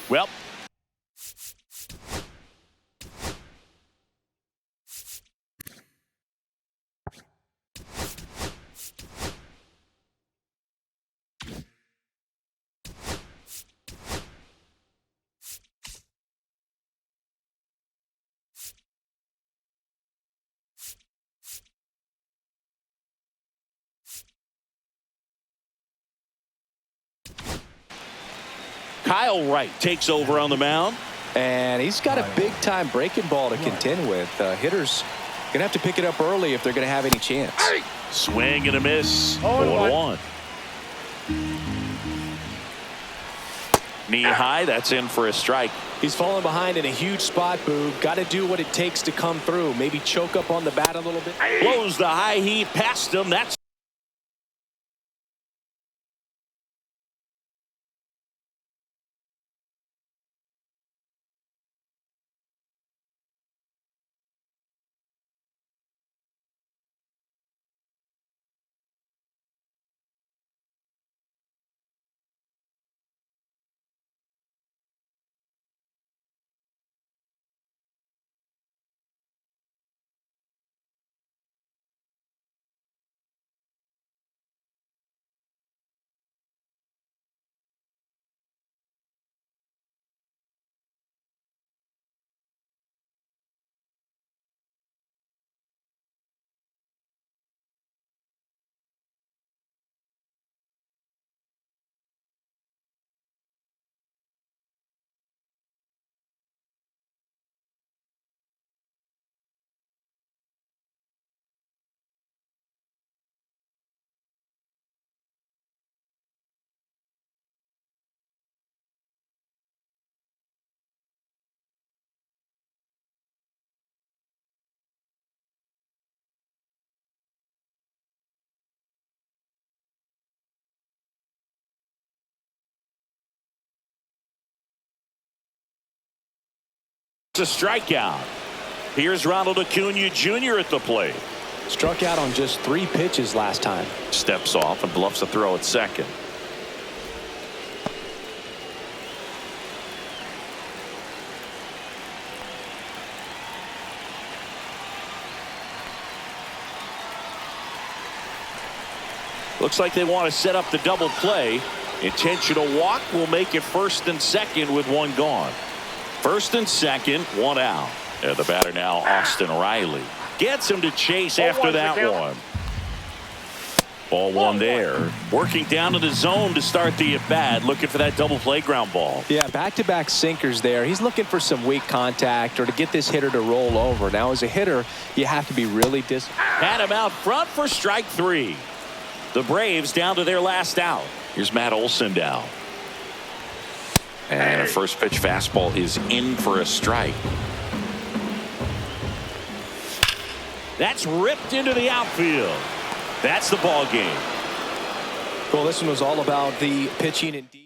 Well, Kyle Wright takes over on the mound. And he's got a big-time breaking ball to contend with. Hitters going to have to pick it up early if they're going to have any chance. Swing and a miss. 0-1. Knee high. That's in for a strike. He's falling behind in a huge spot, Boog. Got to do what it takes to come through. Maybe choke up on the bat a little bit. Blows the high heat past him. That's a strikeout. Here's Ronald Acuna Jr. at the plate. Struck out on just 3 pitches last time. Steps off and bluffs a throw at second. Looks like they want to set up the double play. Intentional walk will make it first and second with one gone. First and second, one out. The batter now, Austin Riley. Gets him to chase after that one. Ball one there. Working down to the zone to start the at-bat. Looking for that double play ground ball. Yeah, back-to-back sinkers there. He's looking for some weak contact or to get this hitter to roll over. Now, as a hitter, you have to be really Had him out front for strike 3. The Braves down to their last out. Here's Matt Olson down. And a first pitch fastball is in for a strike. That's ripped into the outfield. That's the ball game. Well, this one was all about the pitching and defense.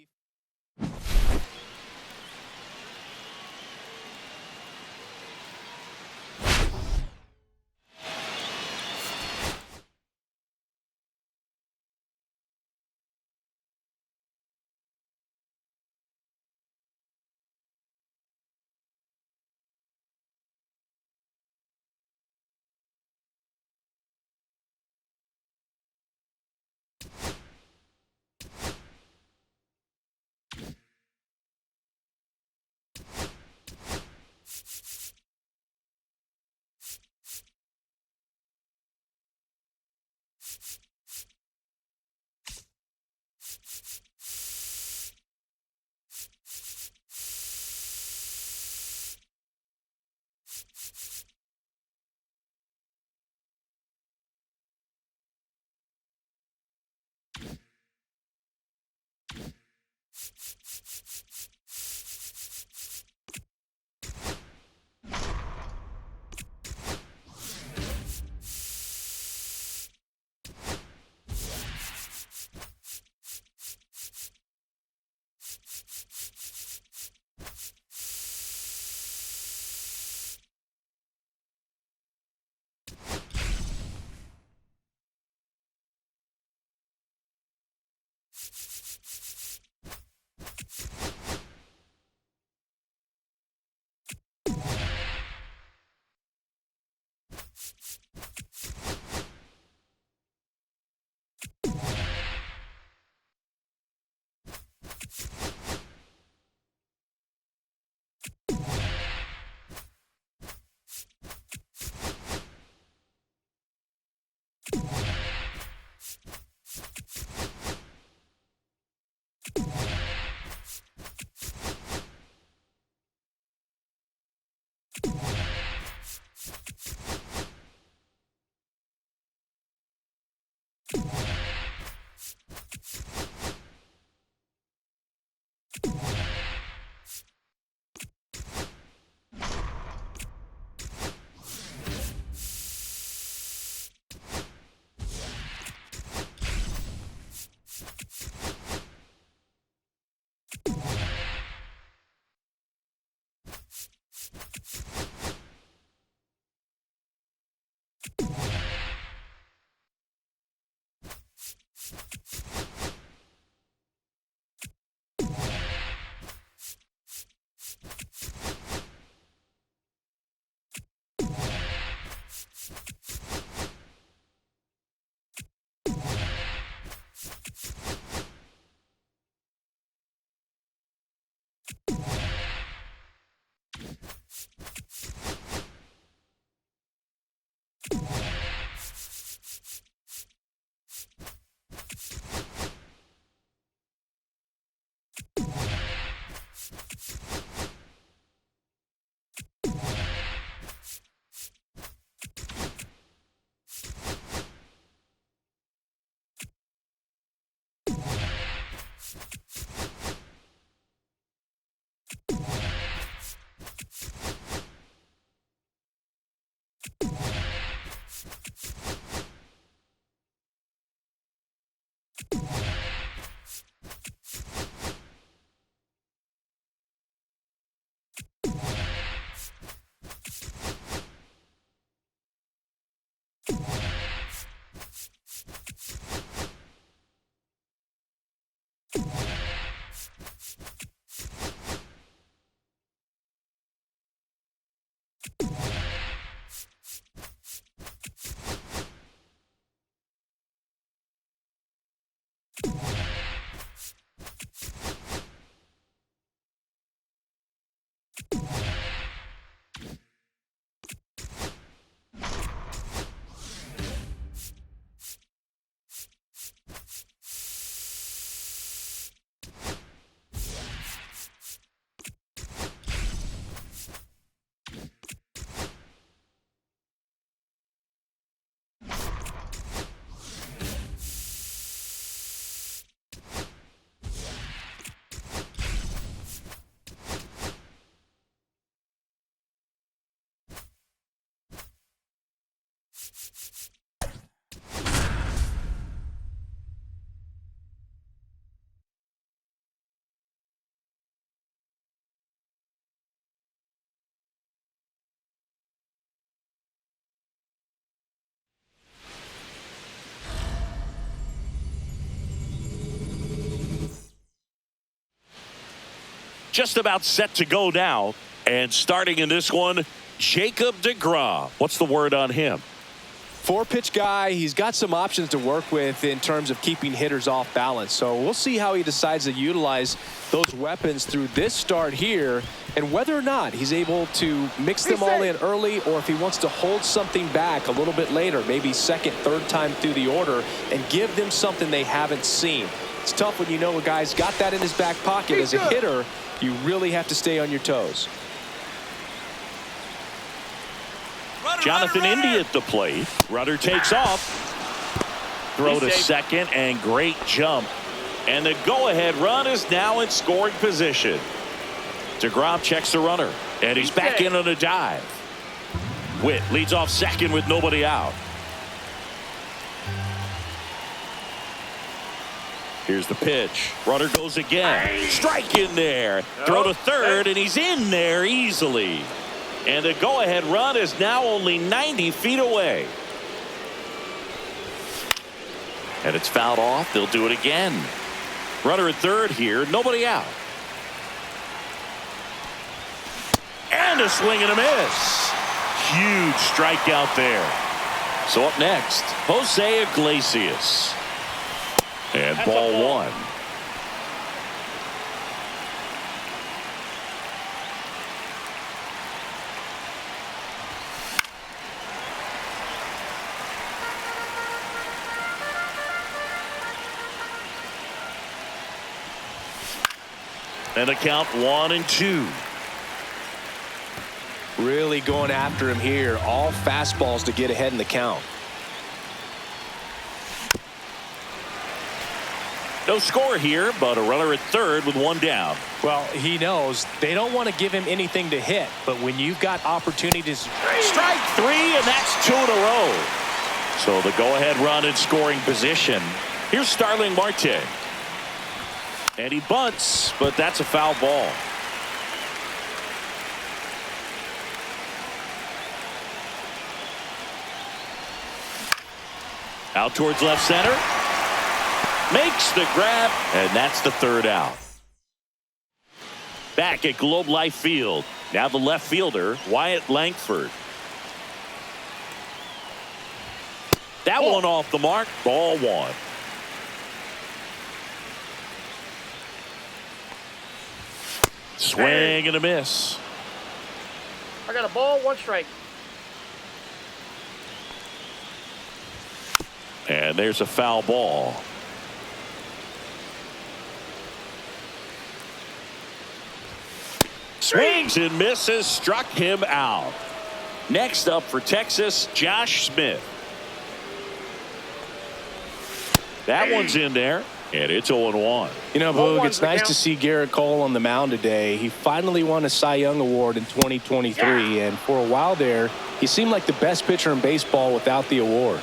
Just about set to go now. And starting in this one, Jacob deGrom. What's the word on him? 4-pitch guy. He's got some options to work with in terms of keeping hitters off balance. So we'll see how he decides to utilize those weapons through this start here, and whether or not he's able to mix them all in early, or if he wants to hold something back a little bit later, maybe second, third time through the order, and give them something they haven't seen. It's tough when you know a guy's got that in his back pocket. As a hitter, you really have to stay on your toes. Jonathan Indy at the plate. Runner takes off. Throw to second, and great jump. And the go-ahead run is now in scoring position. deGrom checks the runner, and he's back in on a dive. Witt leads off second with nobody out. Here's the pitch. Runner goes again. Strike in there. Throw to third, and he's in there easily. And the go-ahead run is now only 90 feet away. And it's fouled off. They'll do it again. Runner at third here. Nobody out. And a swing and a miss. Huge strikeout there. So up next, Jose Iglesias. And ball one. And a count 1-2. Really going after him here. All fastballs to get ahead in the count. No score here, but a runner at third with one down. Well, he knows they don't want to give him anything to hit, but when you've got opportunities. Strike three, and that's two in a row. So the go-ahead run in scoring position. Here's Starling Marte. And he bunts, but that's a foul ball. Out towards left center. Makes the grab, and that's the third out. Back at Globe Life Field. Now the left fielder, Wyatt Langford. That one off the mark. Ball one. Swing and a miss. I got a ball, one strike. And there's a foul ball. Swings and misses, struck him out. Next up for Texas, Josh Smith. That one's in there, and it's 0-1. You know, Boog, it's nice to see Garrett Cole on the mound today. He finally won a Cy Young Award in 2023, and for a while there, he seemed like the best pitcher in baseball without the award.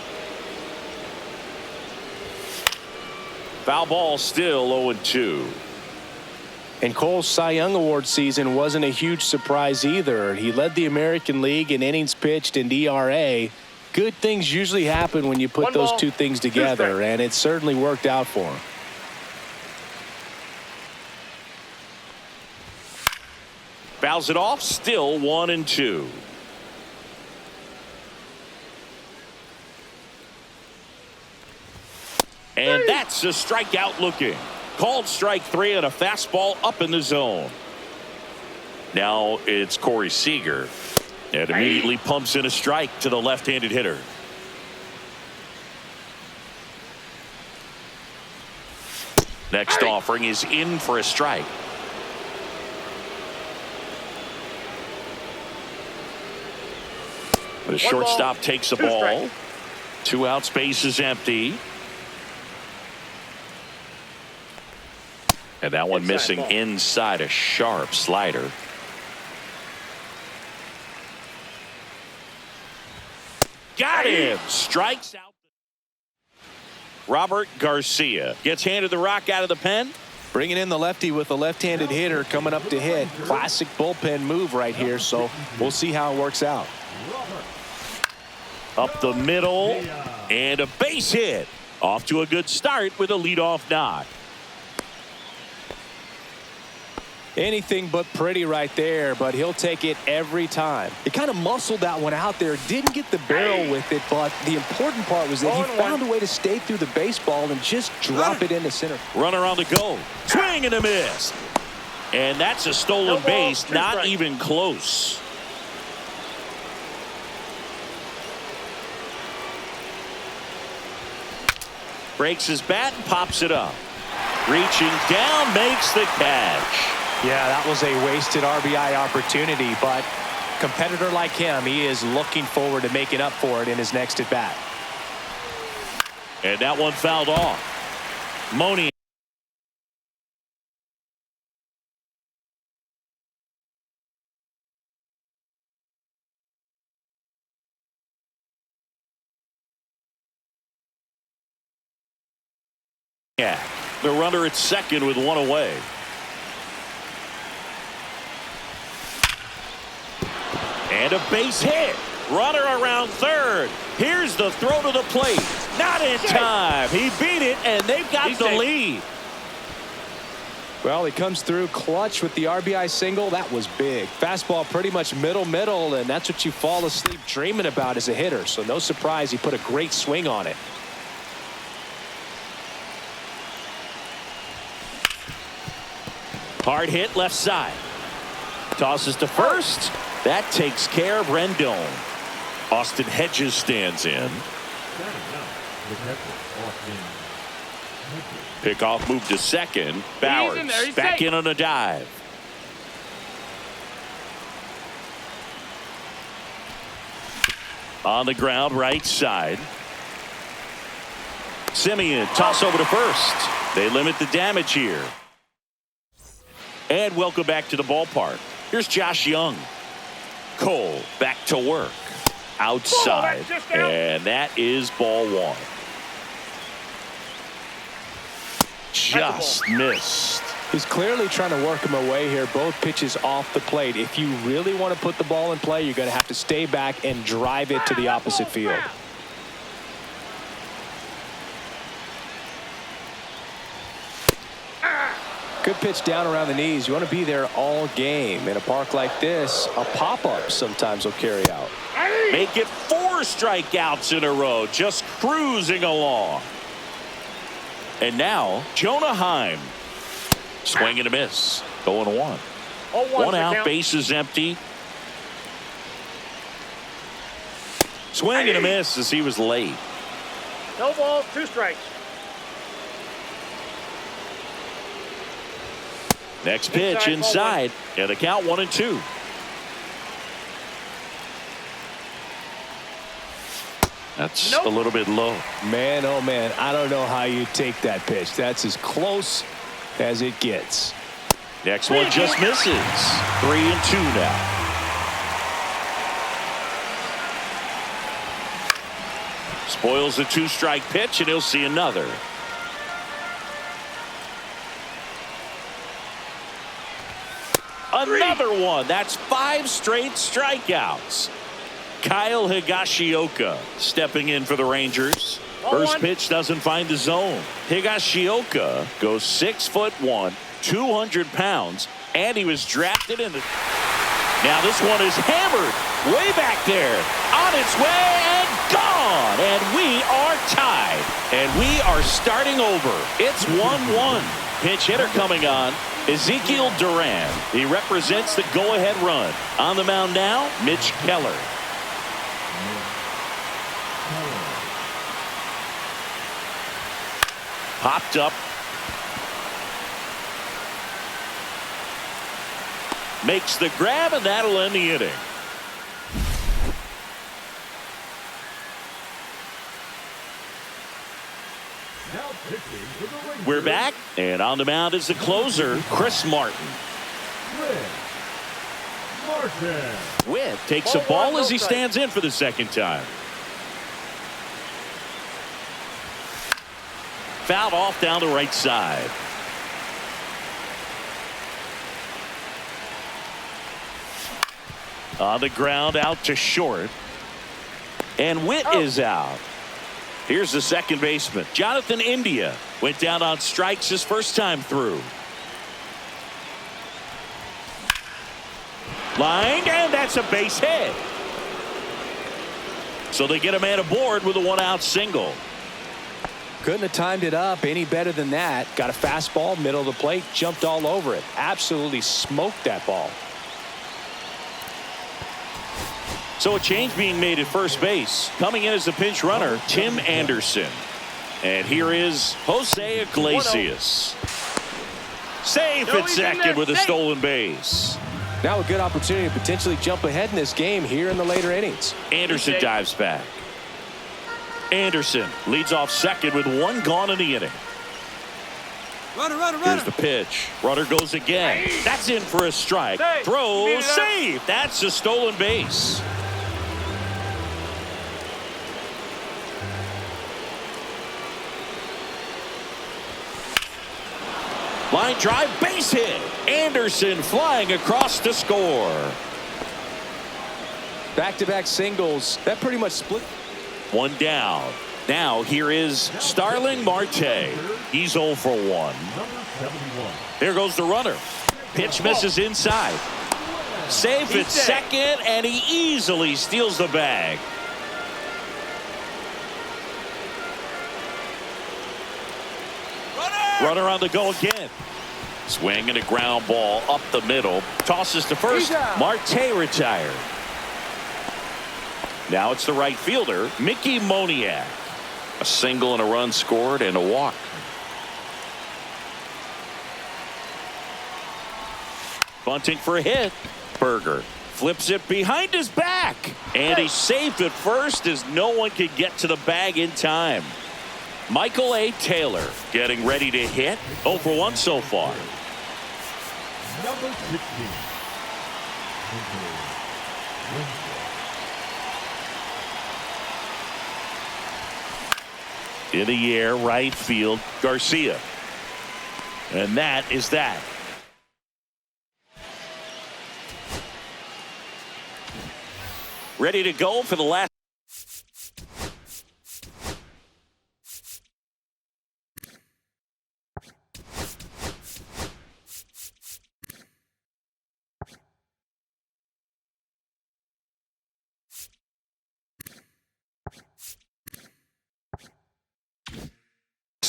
Foul ball still 0-2. And Cole's Cy Young Award season wasn't a huge surprise either. He led the American League in innings pitched and ERA. Good things usually happen when you put those two things together, and it certainly worked out for him. Fouls it off, still 1-2. And that's a strikeout looking. Called strike three and a fastball up in the zone. Now it's Corey Seager. And immediately pumps in a strike to the left-handed hitter. Next offering is in for a strike. The shortstop takes the ball. 2 outs, base is empty. And that one missing inside, a sharp slider. Got him. Strikes out. Robert Garcia gets handed the rock out of the pen. Bringing in the lefty with a left-handed hitter coming up to hit. Classic bullpen move right here, so we'll see how it works out. Up the middle, and a base hit. Off to a good start with a leadoff knock. Anything but pretty right there, but he'll take it every time. He kind of muscled that one out there, didn't get the barrel with it, but the important part was that he found a way to stay through the baseball and just drop it into center. Runner on the go. Swing and a miss. And that's a stolen base, not even close. Breaks his bat and pops it up. Reaching down, makes the catch. Yeah, that was a wasted RBI opportunity, but competitor like him, he is looking forward to making up for it in his next at bat. And that one fouled off. Moni. Yeah, the runner at second with one away. And a base hit. Runner around third. Here's the throw to the plate. Not in time. He beat it, and they've got the lead. Well, he comes through clutch with the RBI single. That was big. Fastball pretty much middle, and that's what you fall asleep dreaming about as a hitter. So no surprise he put a great swing on it. Hard hit left side. Tosses to first. That takes care of Rendon. Austin Hedges stands in. Pickoff move to second. Bowers back in on a dive. On the ground, right side. Simeon toss over to first. They limit the damage here. And welcome back to the ballpark. Here's Josh Young. Cole back to work. Outside. And that is ball one. Just missed. He's clearly trying to work him away here. Both pitches off the plate. If you really want to put the ball in play, you're going to have to stay back and drive it to the opposite field. Good pitch down around the knees. You want to be there all game. In a park like this, a pop-up sometimes will carry out. Make it 4 strikeouts in a row. Just cruising along. And now, Jonah Heim. Swing and a miss. 0-1. 1 out, bases empty. Swing and a miss as he was late. No balls, 2 strikes. Next pitch inside. And the count 1-2. That's a little bit low. Man, oh man, I don't know how you take that pitch. That's as close as it gets. Next one just misses. 3-2 now. Spoils a 2-strike pitch, and he'll see another. Another one. That's 5 straight strikeouts. Kyle Higashioka stepping in for the Rangers. First pitch doesn't find the zone. Higashioka goes 6'1", 200 pounds, and he was drafted in the. Now this one is hammered way back there, on its way and gone, and we are tied, and we are starting over. It's 1-1. Pinch hitter coming on. Ezekiel Duran. He represents the go-ahead run. On the mound now, Mitch Keller. Popped up. Makes the grab, and that'll end the inning. We're back, and on the mound is the closer, Chris Martin. Witt takes a ball as he stands in for the second time. Fouled off down the right side. On the ground, out to short. And Witt is out. Here's the second baseman. Jonathan India went down on strikes his first time through. Lined, and that's a base hit. So they get a man aboard with a 1-out single. Couldn't have timed it up any better than that. Got a fastball, middle of the plate, jumped all over it. Absolutely smoked that ball. So a change being made at first base. Coming in as the pinch runner, Tim Anderson. And here is Jose Iglesias. Safe at second with a stolen base. Now a good opportunity to potentially jump ahead in this game here in the later innings. Anderson dives back. Anderson leads off second with 1 gone in the inning. Runner. Here's the pitch. Runner goes again. That's in for a strike. Throw, safe. That's a stolen base. Line drive, base hit. Anderson flying across to score. Back-to-back singles. That pretty much split. 1 down. Now here is Starling Marte. He's 0 for 1. There goes the runner. Pitch misses inside. Safe at second, and he easily steals the bag. Runner on the go again. Swing and a ground ball up the middle. Tosses to first. Marte retired. Now it's the right fielder, Mickey Moniak. A single and a run scored and a walk. Bunting for a hit. Berger flips it behind his back. And he's safe at first as no one can get to the bag in time. Michael A. Taylor getting ready to hit. 0 for 1 so far. Number 16. In the air, right field, Garcia. And that is that. Ready to go for the last.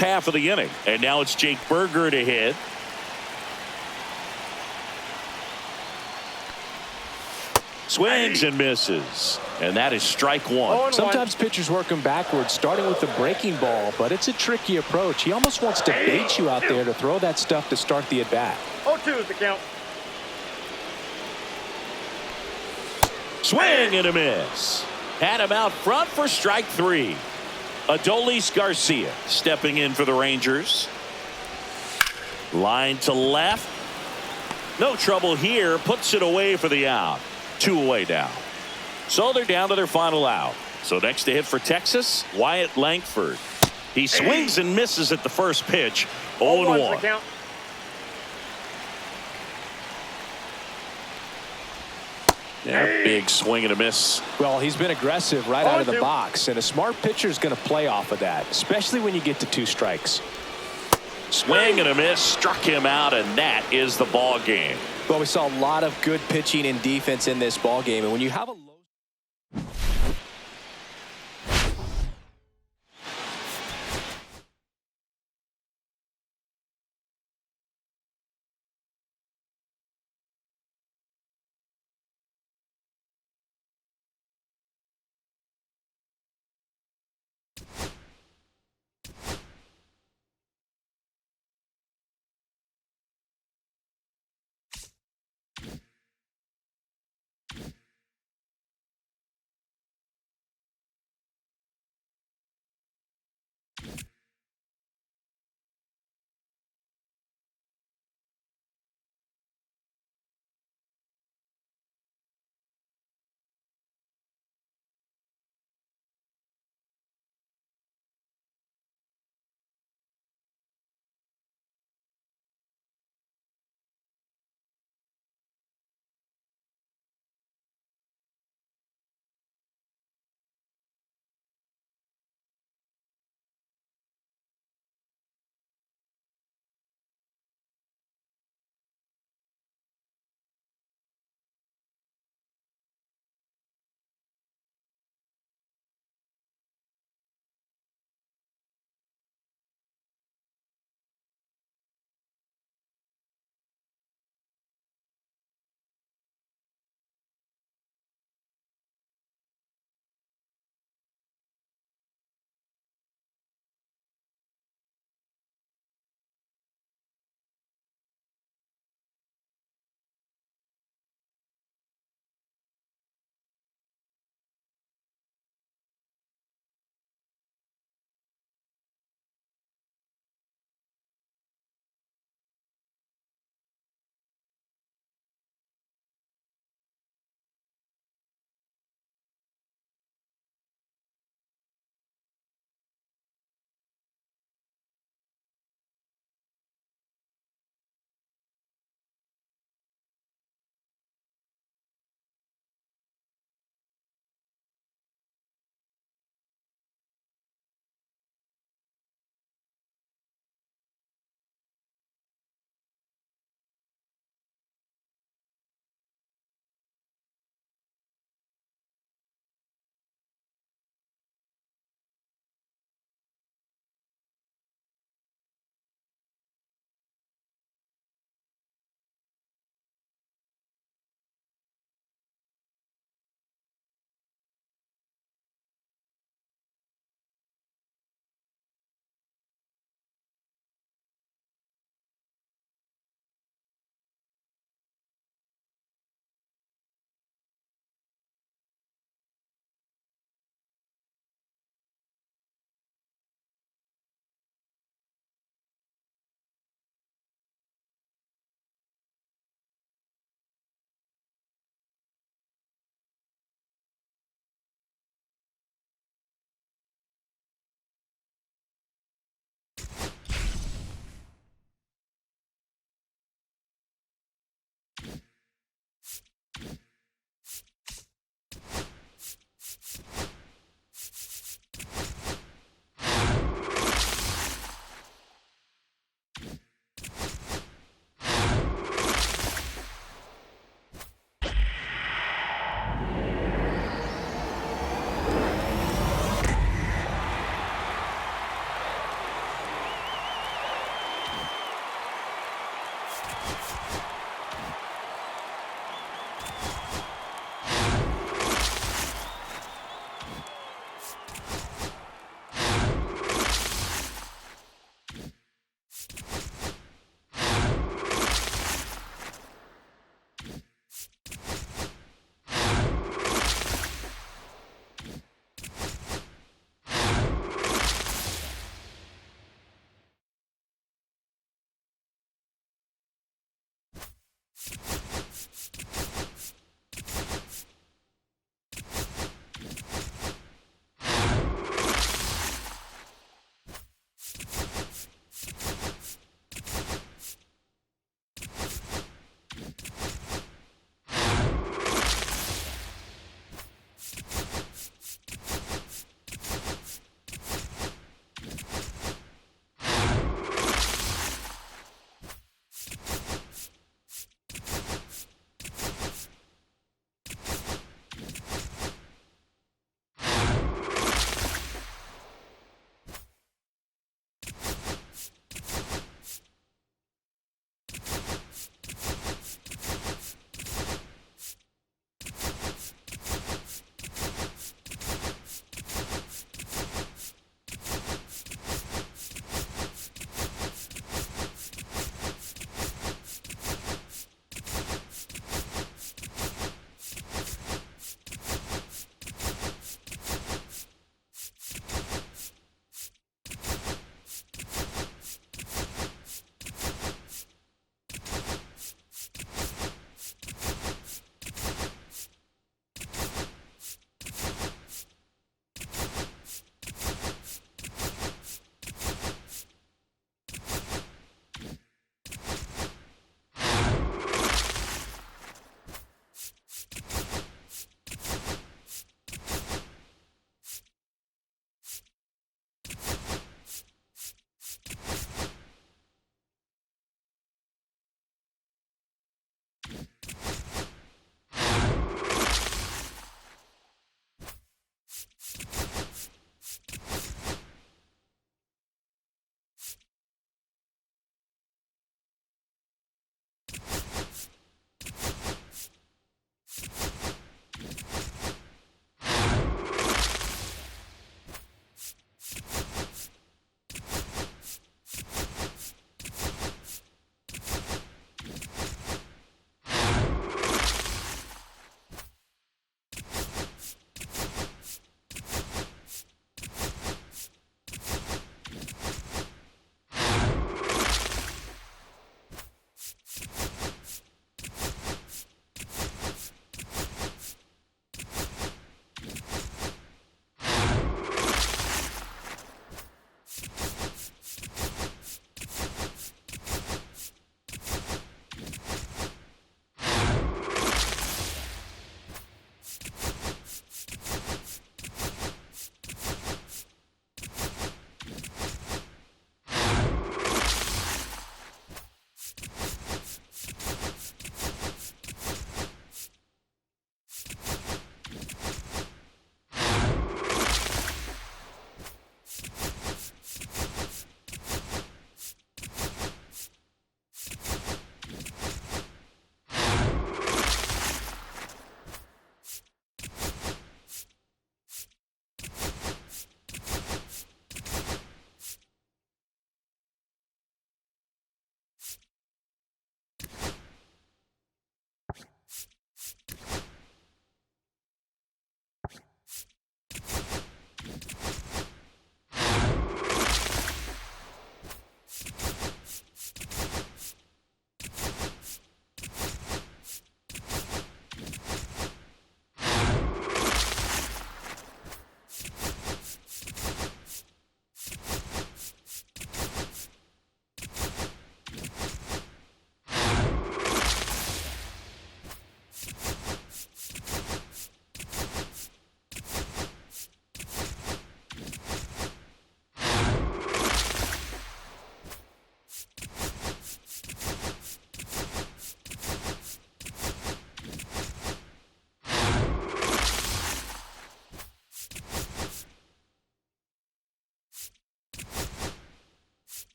Half of the inning, and now it's Jake Berger to hit. Swings and misses, and that is strike one. Sometimes pitchers work him backwards, starting with the breaking ball, but it's a tricky approach. He almost wants to bait you out there to throw that stuff to start the at bat. 0-2 is the count. Swing and a miss. Had him out front for strike three. Adolis Garcia stepping in for the Rangers. Line to left. No trouble here. Puts it away for the out. 2 away now. So they're down to their final out. So next to hit for Texas, Wyatt Langford. He swings and misses at the first pitch. 0-1. Yeah, big swing and a miss. Well, he's been aggressive right out of the box, and a smart pitcher is going to play off of that, especially when you get to 2 strikes. Swing and a miss, struck him out, and that is the ball game. Well, we saw a lot of good pitching and defense in this ball game, and when you have a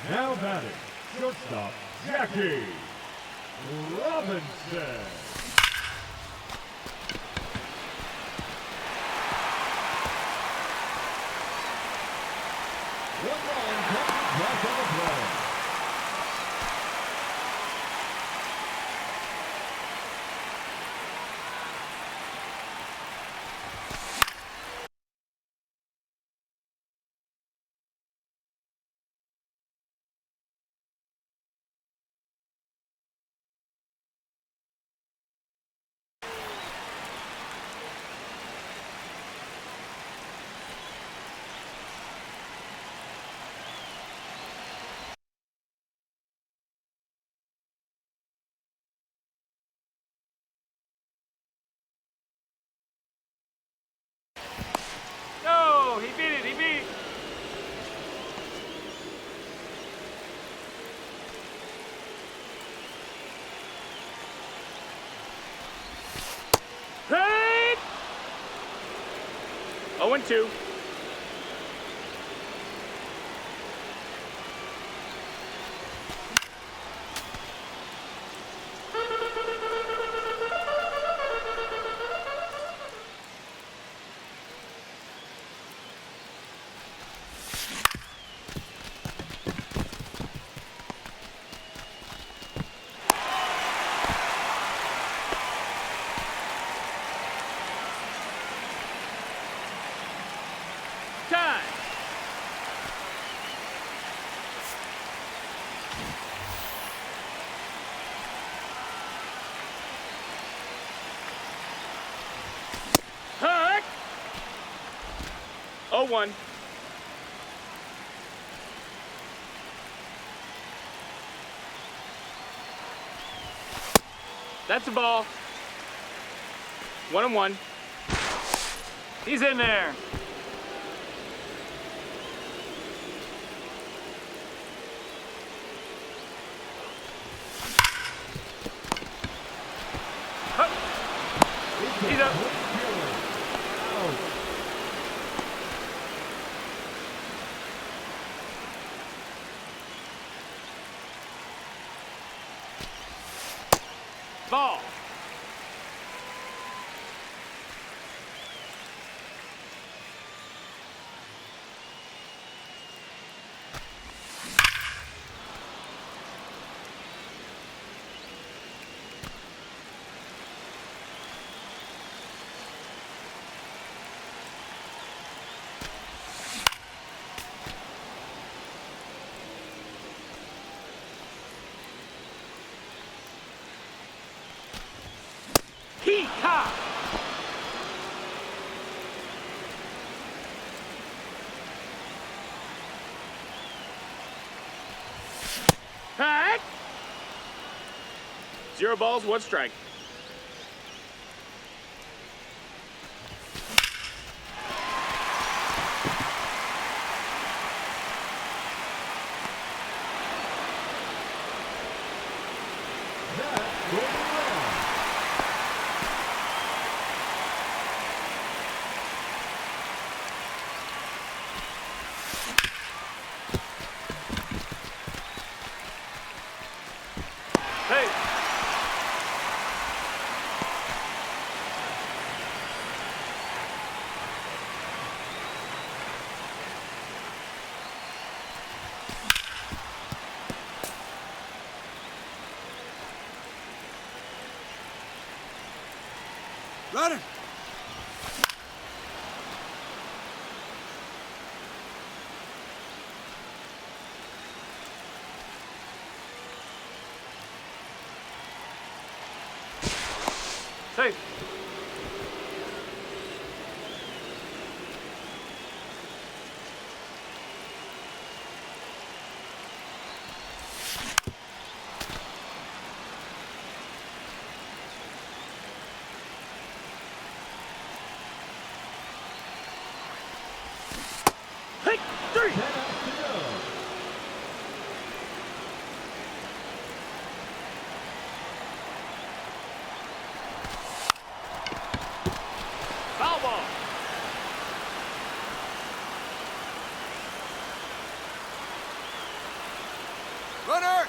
Now batting, shortstop, Jackie Robinson. One ball comes across on the play. No, he beat it. He beat it. Hey! 0-2. 0-1. That's the ball. 1-1. He's in there. He's up. Ball. Hee-ha! Hack! 0 balls, 1 strike. Hey! Runner. Safe. Hey, 3. Foul ball. Runner.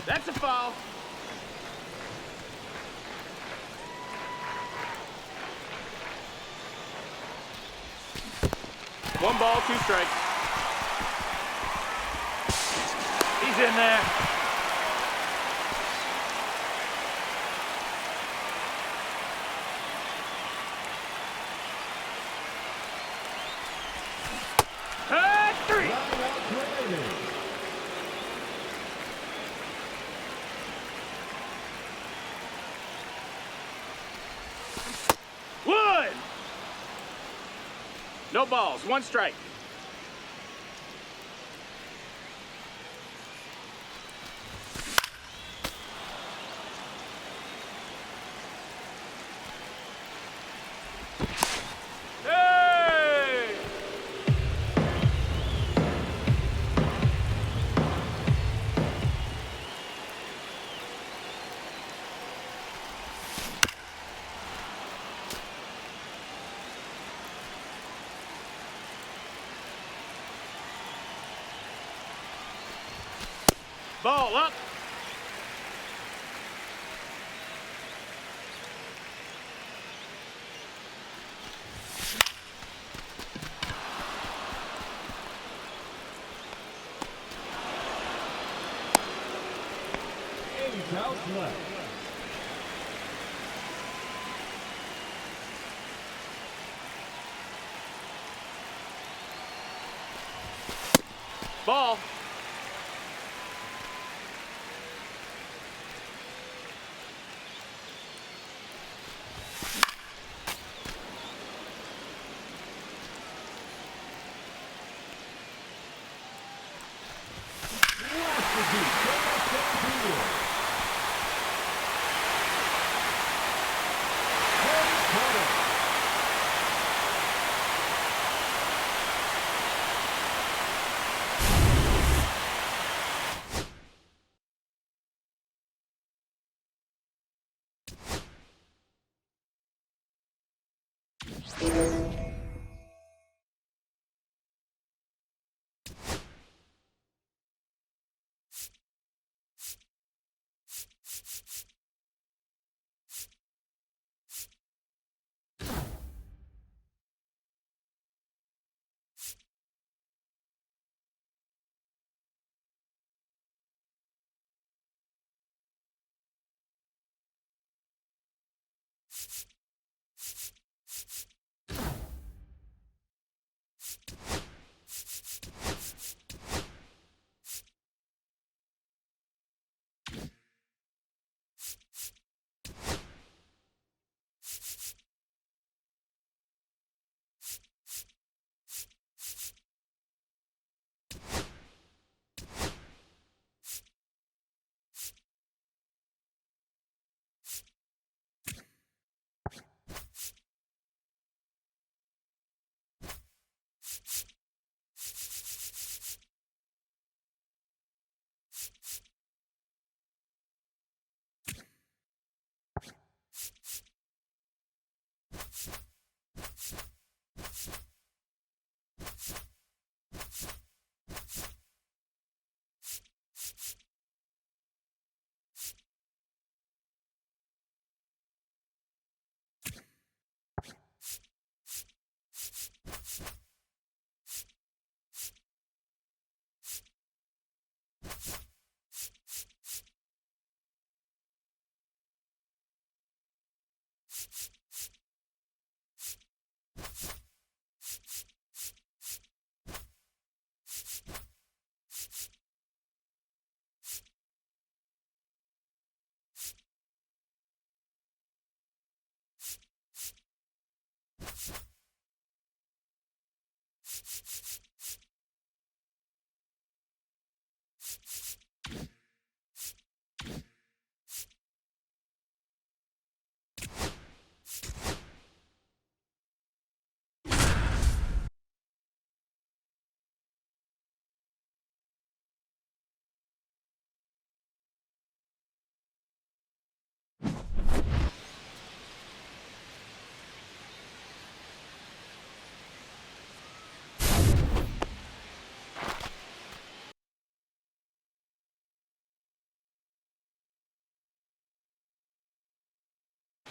That's a foul. One ball, 2 strikes. He's in there. Hey, 3. Wood. No balls, 1 strike. Hey! Ball up. Outs left. Ball.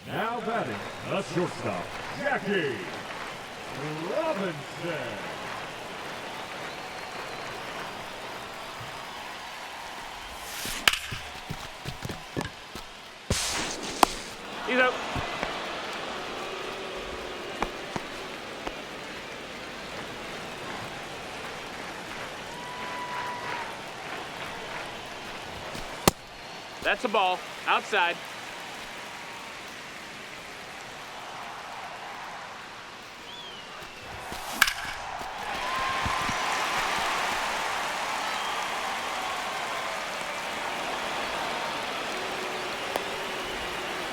Now batting, the shortstop, Jackie Robinson. He's out. That's a ball. Outside.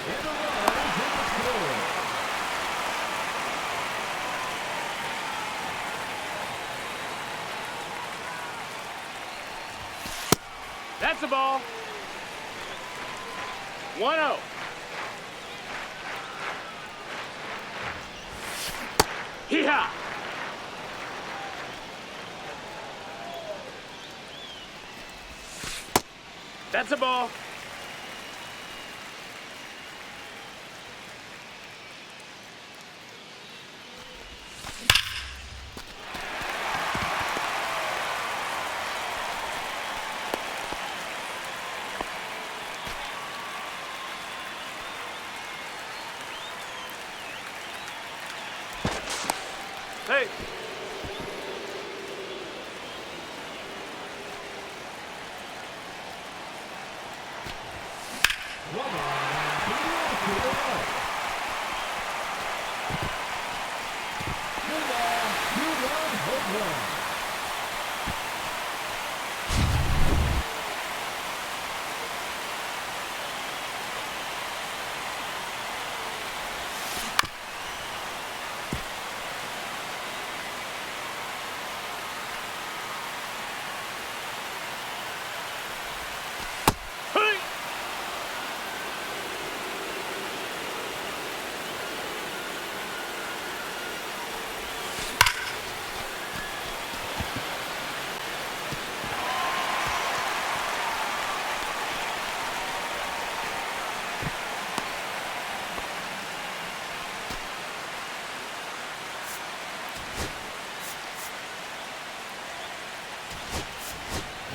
And the runner is in the score. That's a ball. 1-0. Hee-haw. That's a ball. Hey.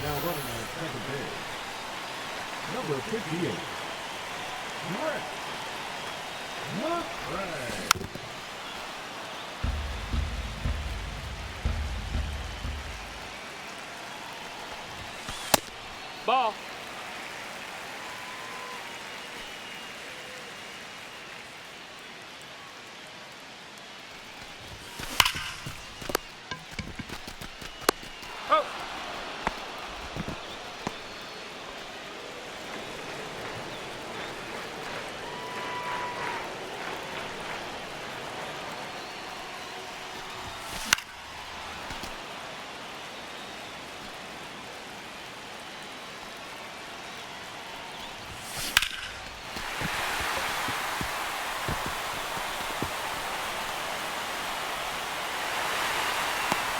Now running at second base, number 58, Brett McRae. Ball. Oh.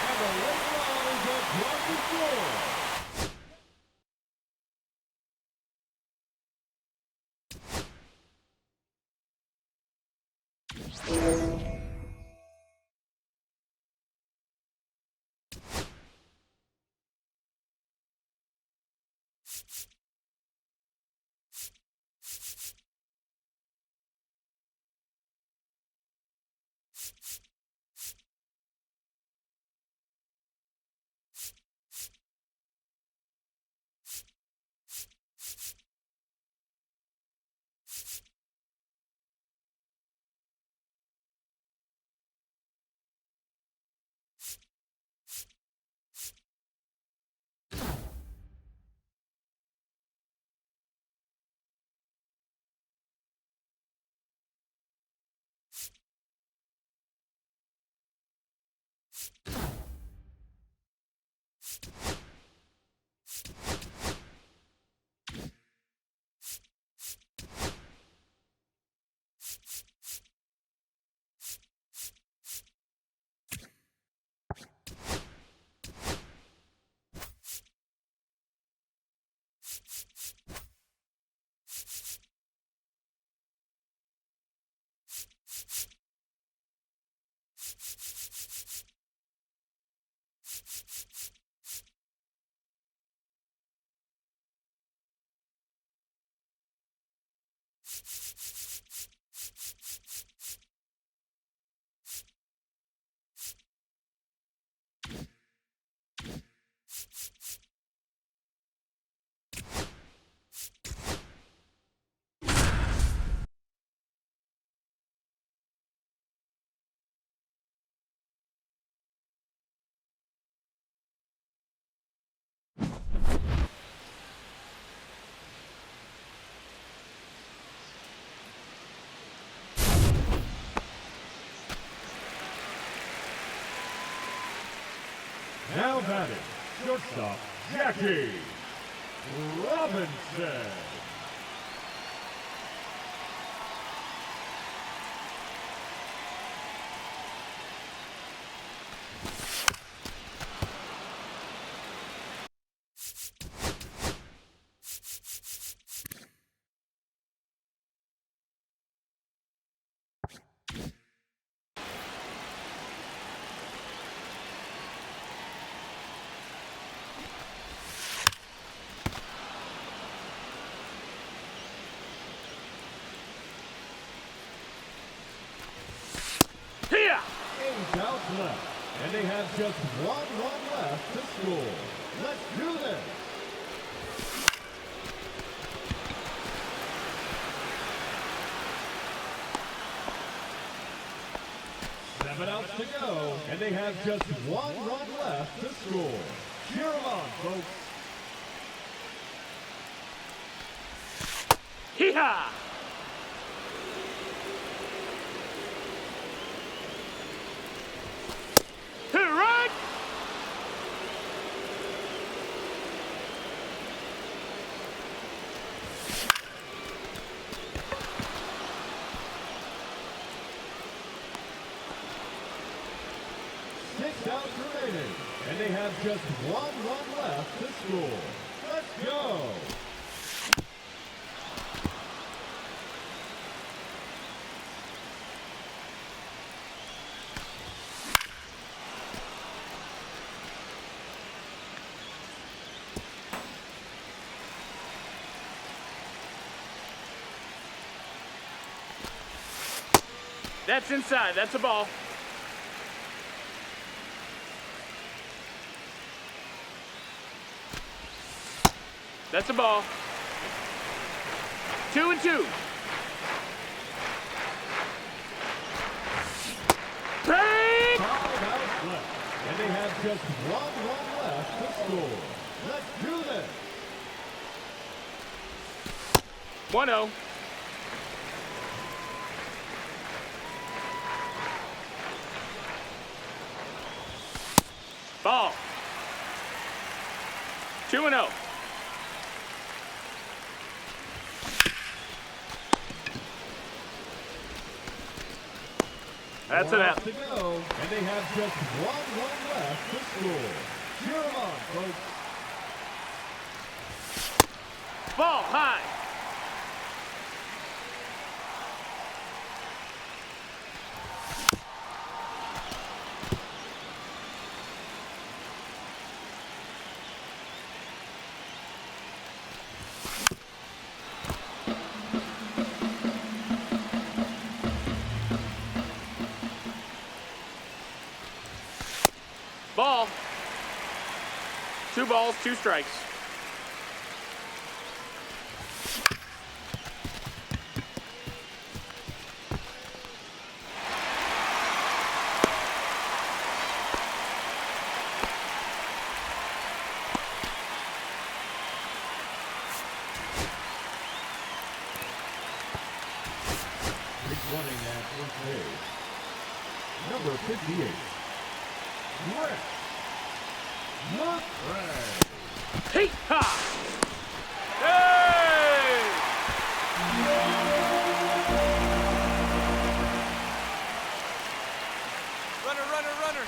And the late lines across the floor. Now batting, shortstop, Jackie Robinson. Here. 8 outs left, and they have just 1 run left to score. Let's do this. outs to go, and they have just one run left to score. Cheer 'em on, folks. Hee-haw! Run! Six outs remaining, and they have just one run left to score. Let's go. That's inside. That's a ball. That's a ball. 2-2. Bang! 5 outs left, and they have just one run left to score. Let's do this. 1-0. Ball. 2-0. That's an out. To go, and they have just one run left to score. Cheer 'em on, folks. Ball high. Ball. 2 balls, 2 strikes. Running at first base, number 58, Brett McRae. Hey-ha! Hey! Runner, runner, runner.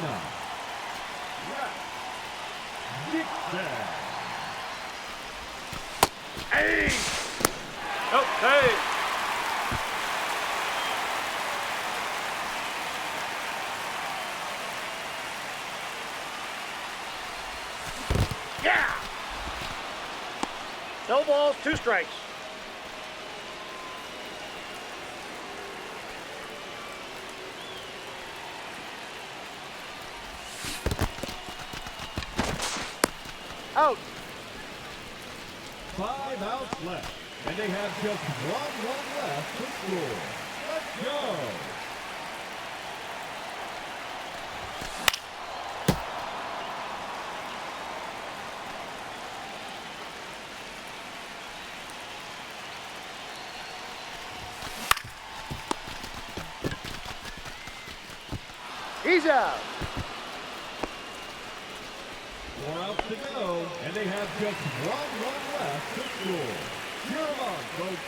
China. Rex Dixon. Hey! Oh, hey! Yeah! No balls, 2 strikes. Out. 5 outs left, and they have just 1 run left to score. Let's go. He's out. 4 outs to go, and they have just 1 run left to score. Cheer 'em on, folks.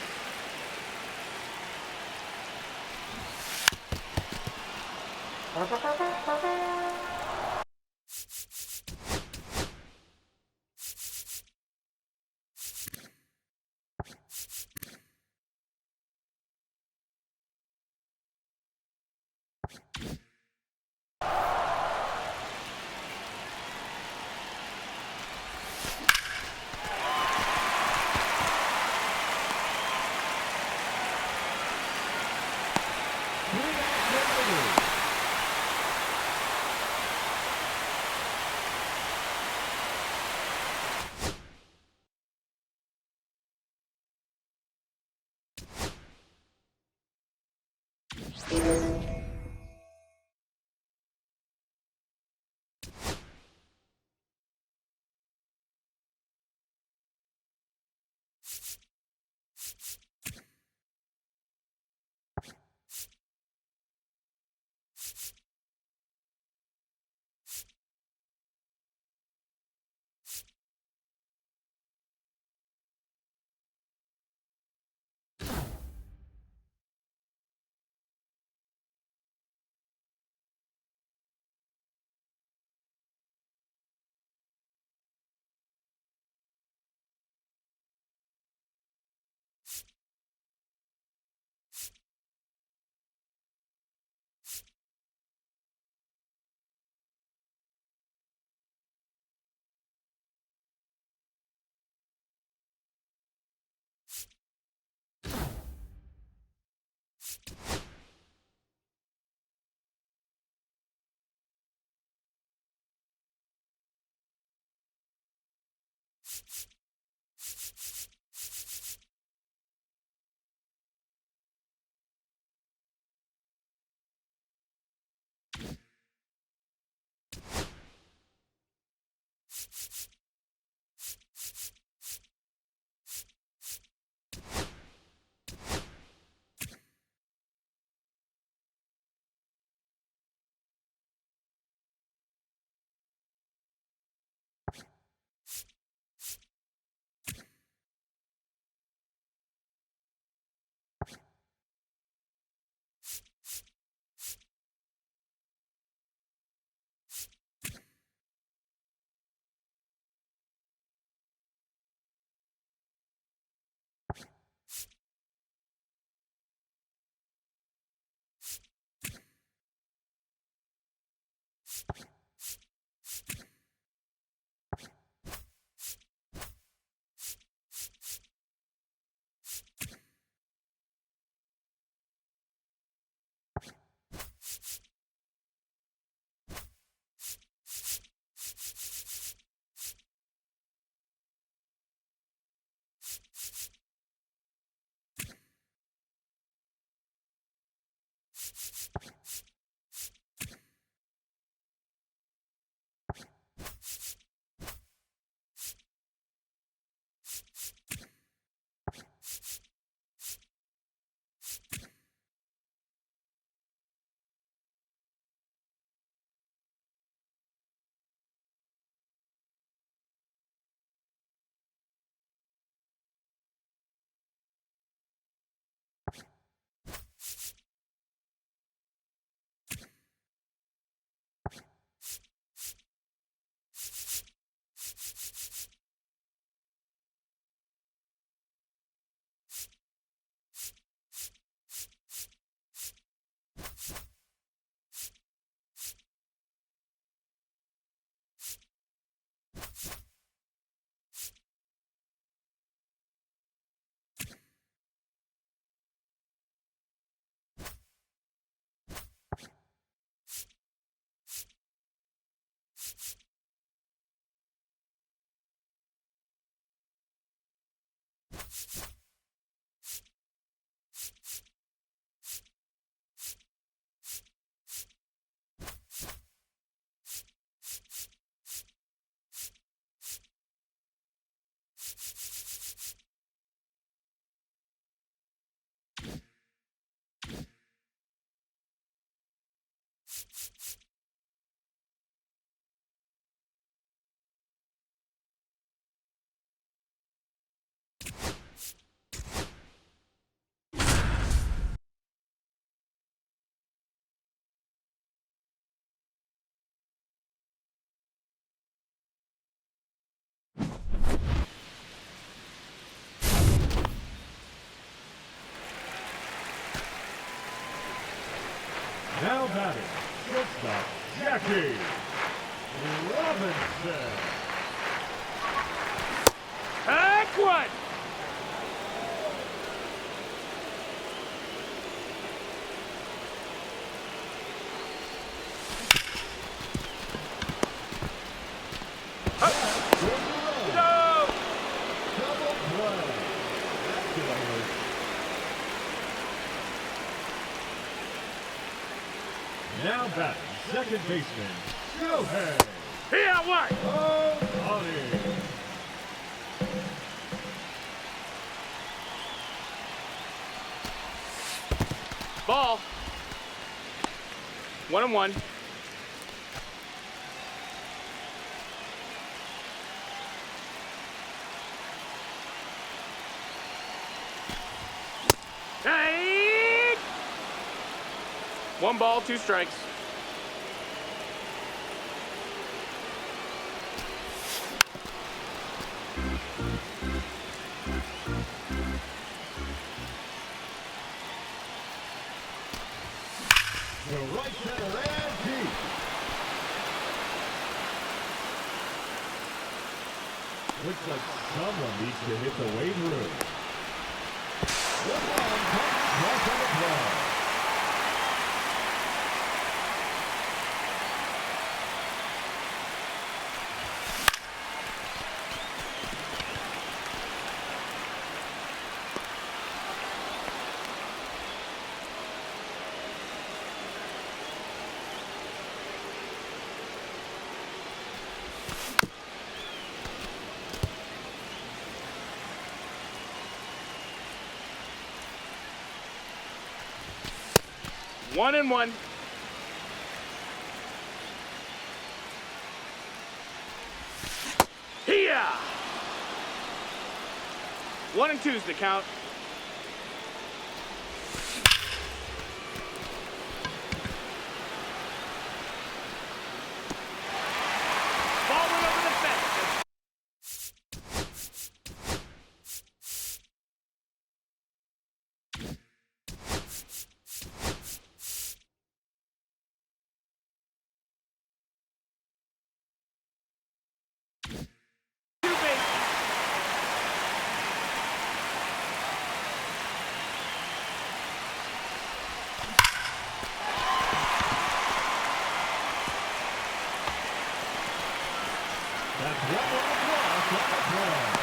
Now batting, shortstop, Jackie Robinson. Heck one! No! Double play. That's gonna hurt. Now batting, second baseman, Shohei Here, what? Ohtani. Ball. 1-1. Hey! 1 ball, 2 strikes. To right center and deep. Looks like someone needs to hit the weight room. One on, cross on the play. One and one. Here. 1 and 2's the count. Ball went over the fence. Two bases. That's one across on the play.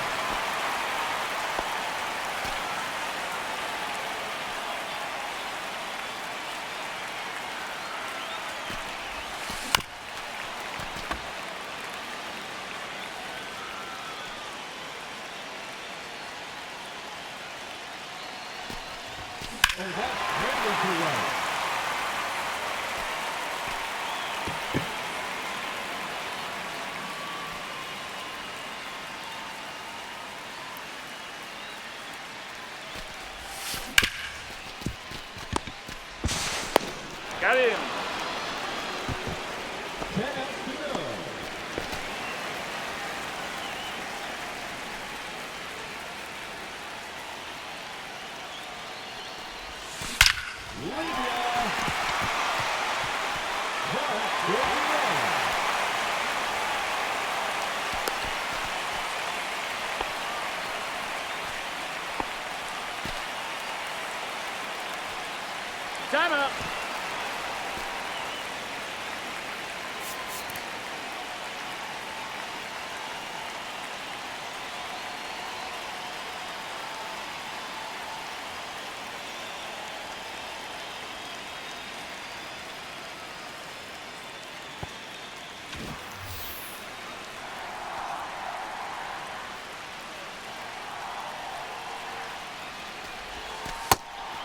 And that's handled to right. Got him. 10 outs to go. Lead ya. That's good enough. Timeout.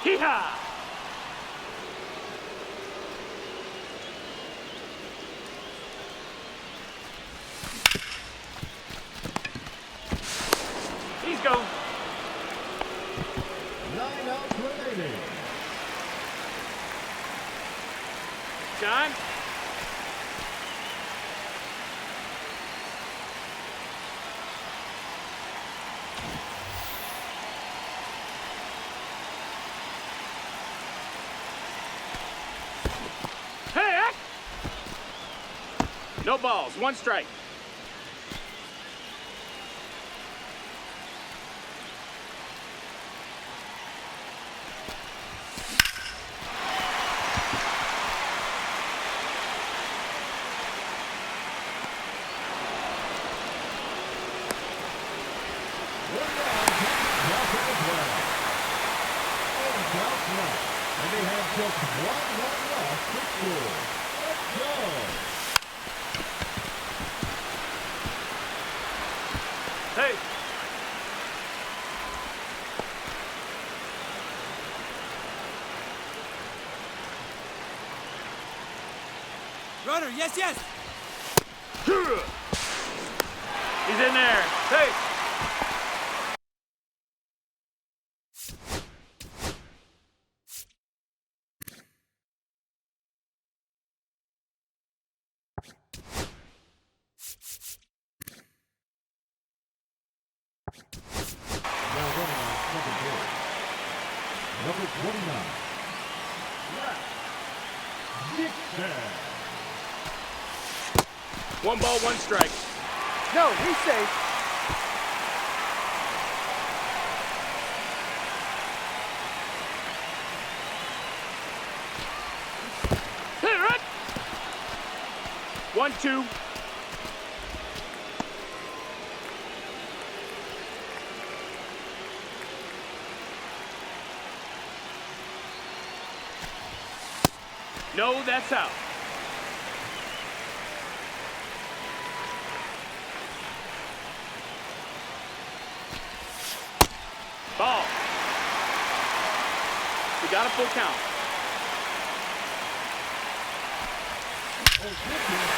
Hee-haw! He's going. 9 outs remaining. John? Hey, no balls, 1 strike. And they have just 1 run left to score. Let's go. Hey. Runner, yes, yes. He's in there. Hey. Now running on second base. Number 29. Dixon. 1 ball, 1 strike. No, he's safe. Hey, right. 1-2. No, that's out. Ball. We got a full count. Oh, goodness.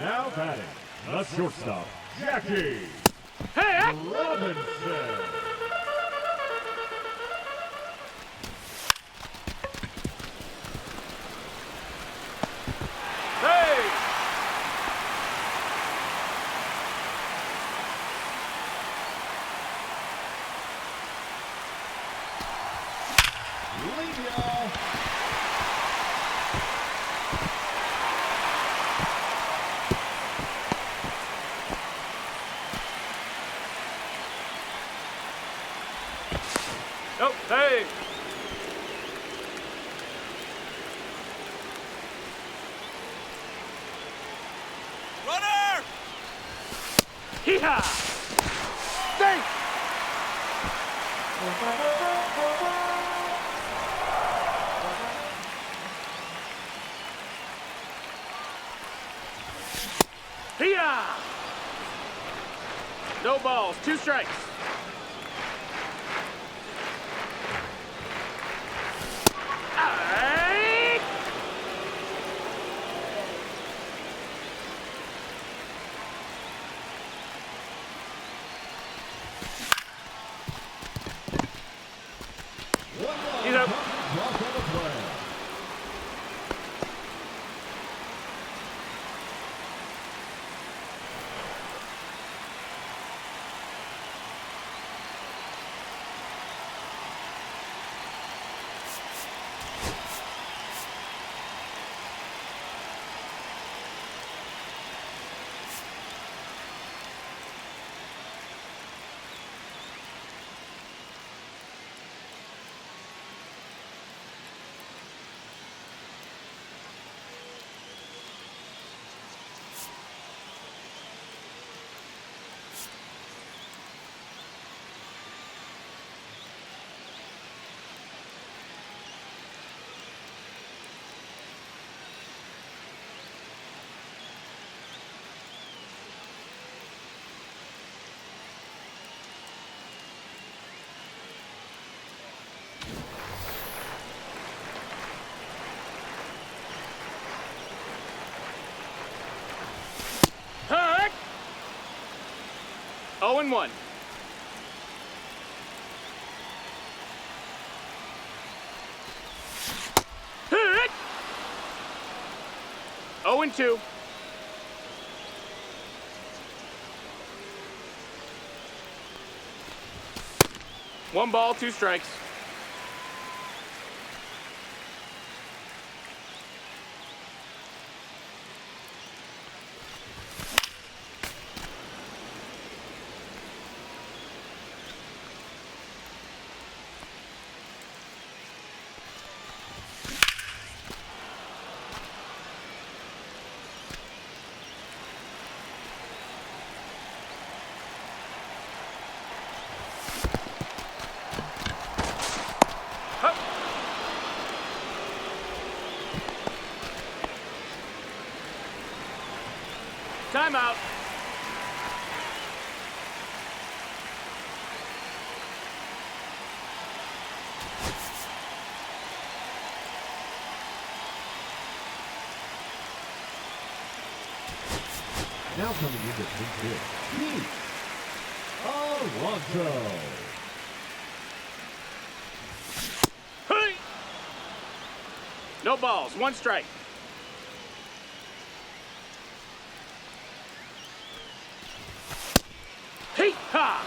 Now batting, the shortstop, Jackie Robinson. Nope, hey! Runner! Hee-haw! Safe! Hee-haw! No balls, 2 strikes. Aight! He's up. Walk on the play. Hut! 0-1. Hut! 0-2. One ball, 2 strikes. Hup. Timeout. Now coming into pitch, Pete Alonso. Hey! No balls, 1 strike. Hee-ha!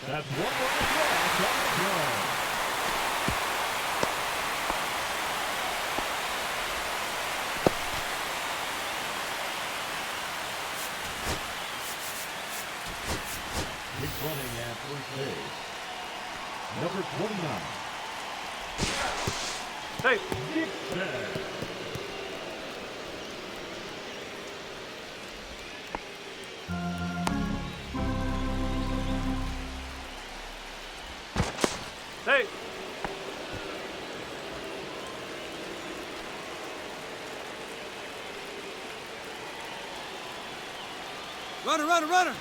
That's one run across on the play. He's running at first base. Number 29, Hey, Dixon. hey. Runner, runner, runner.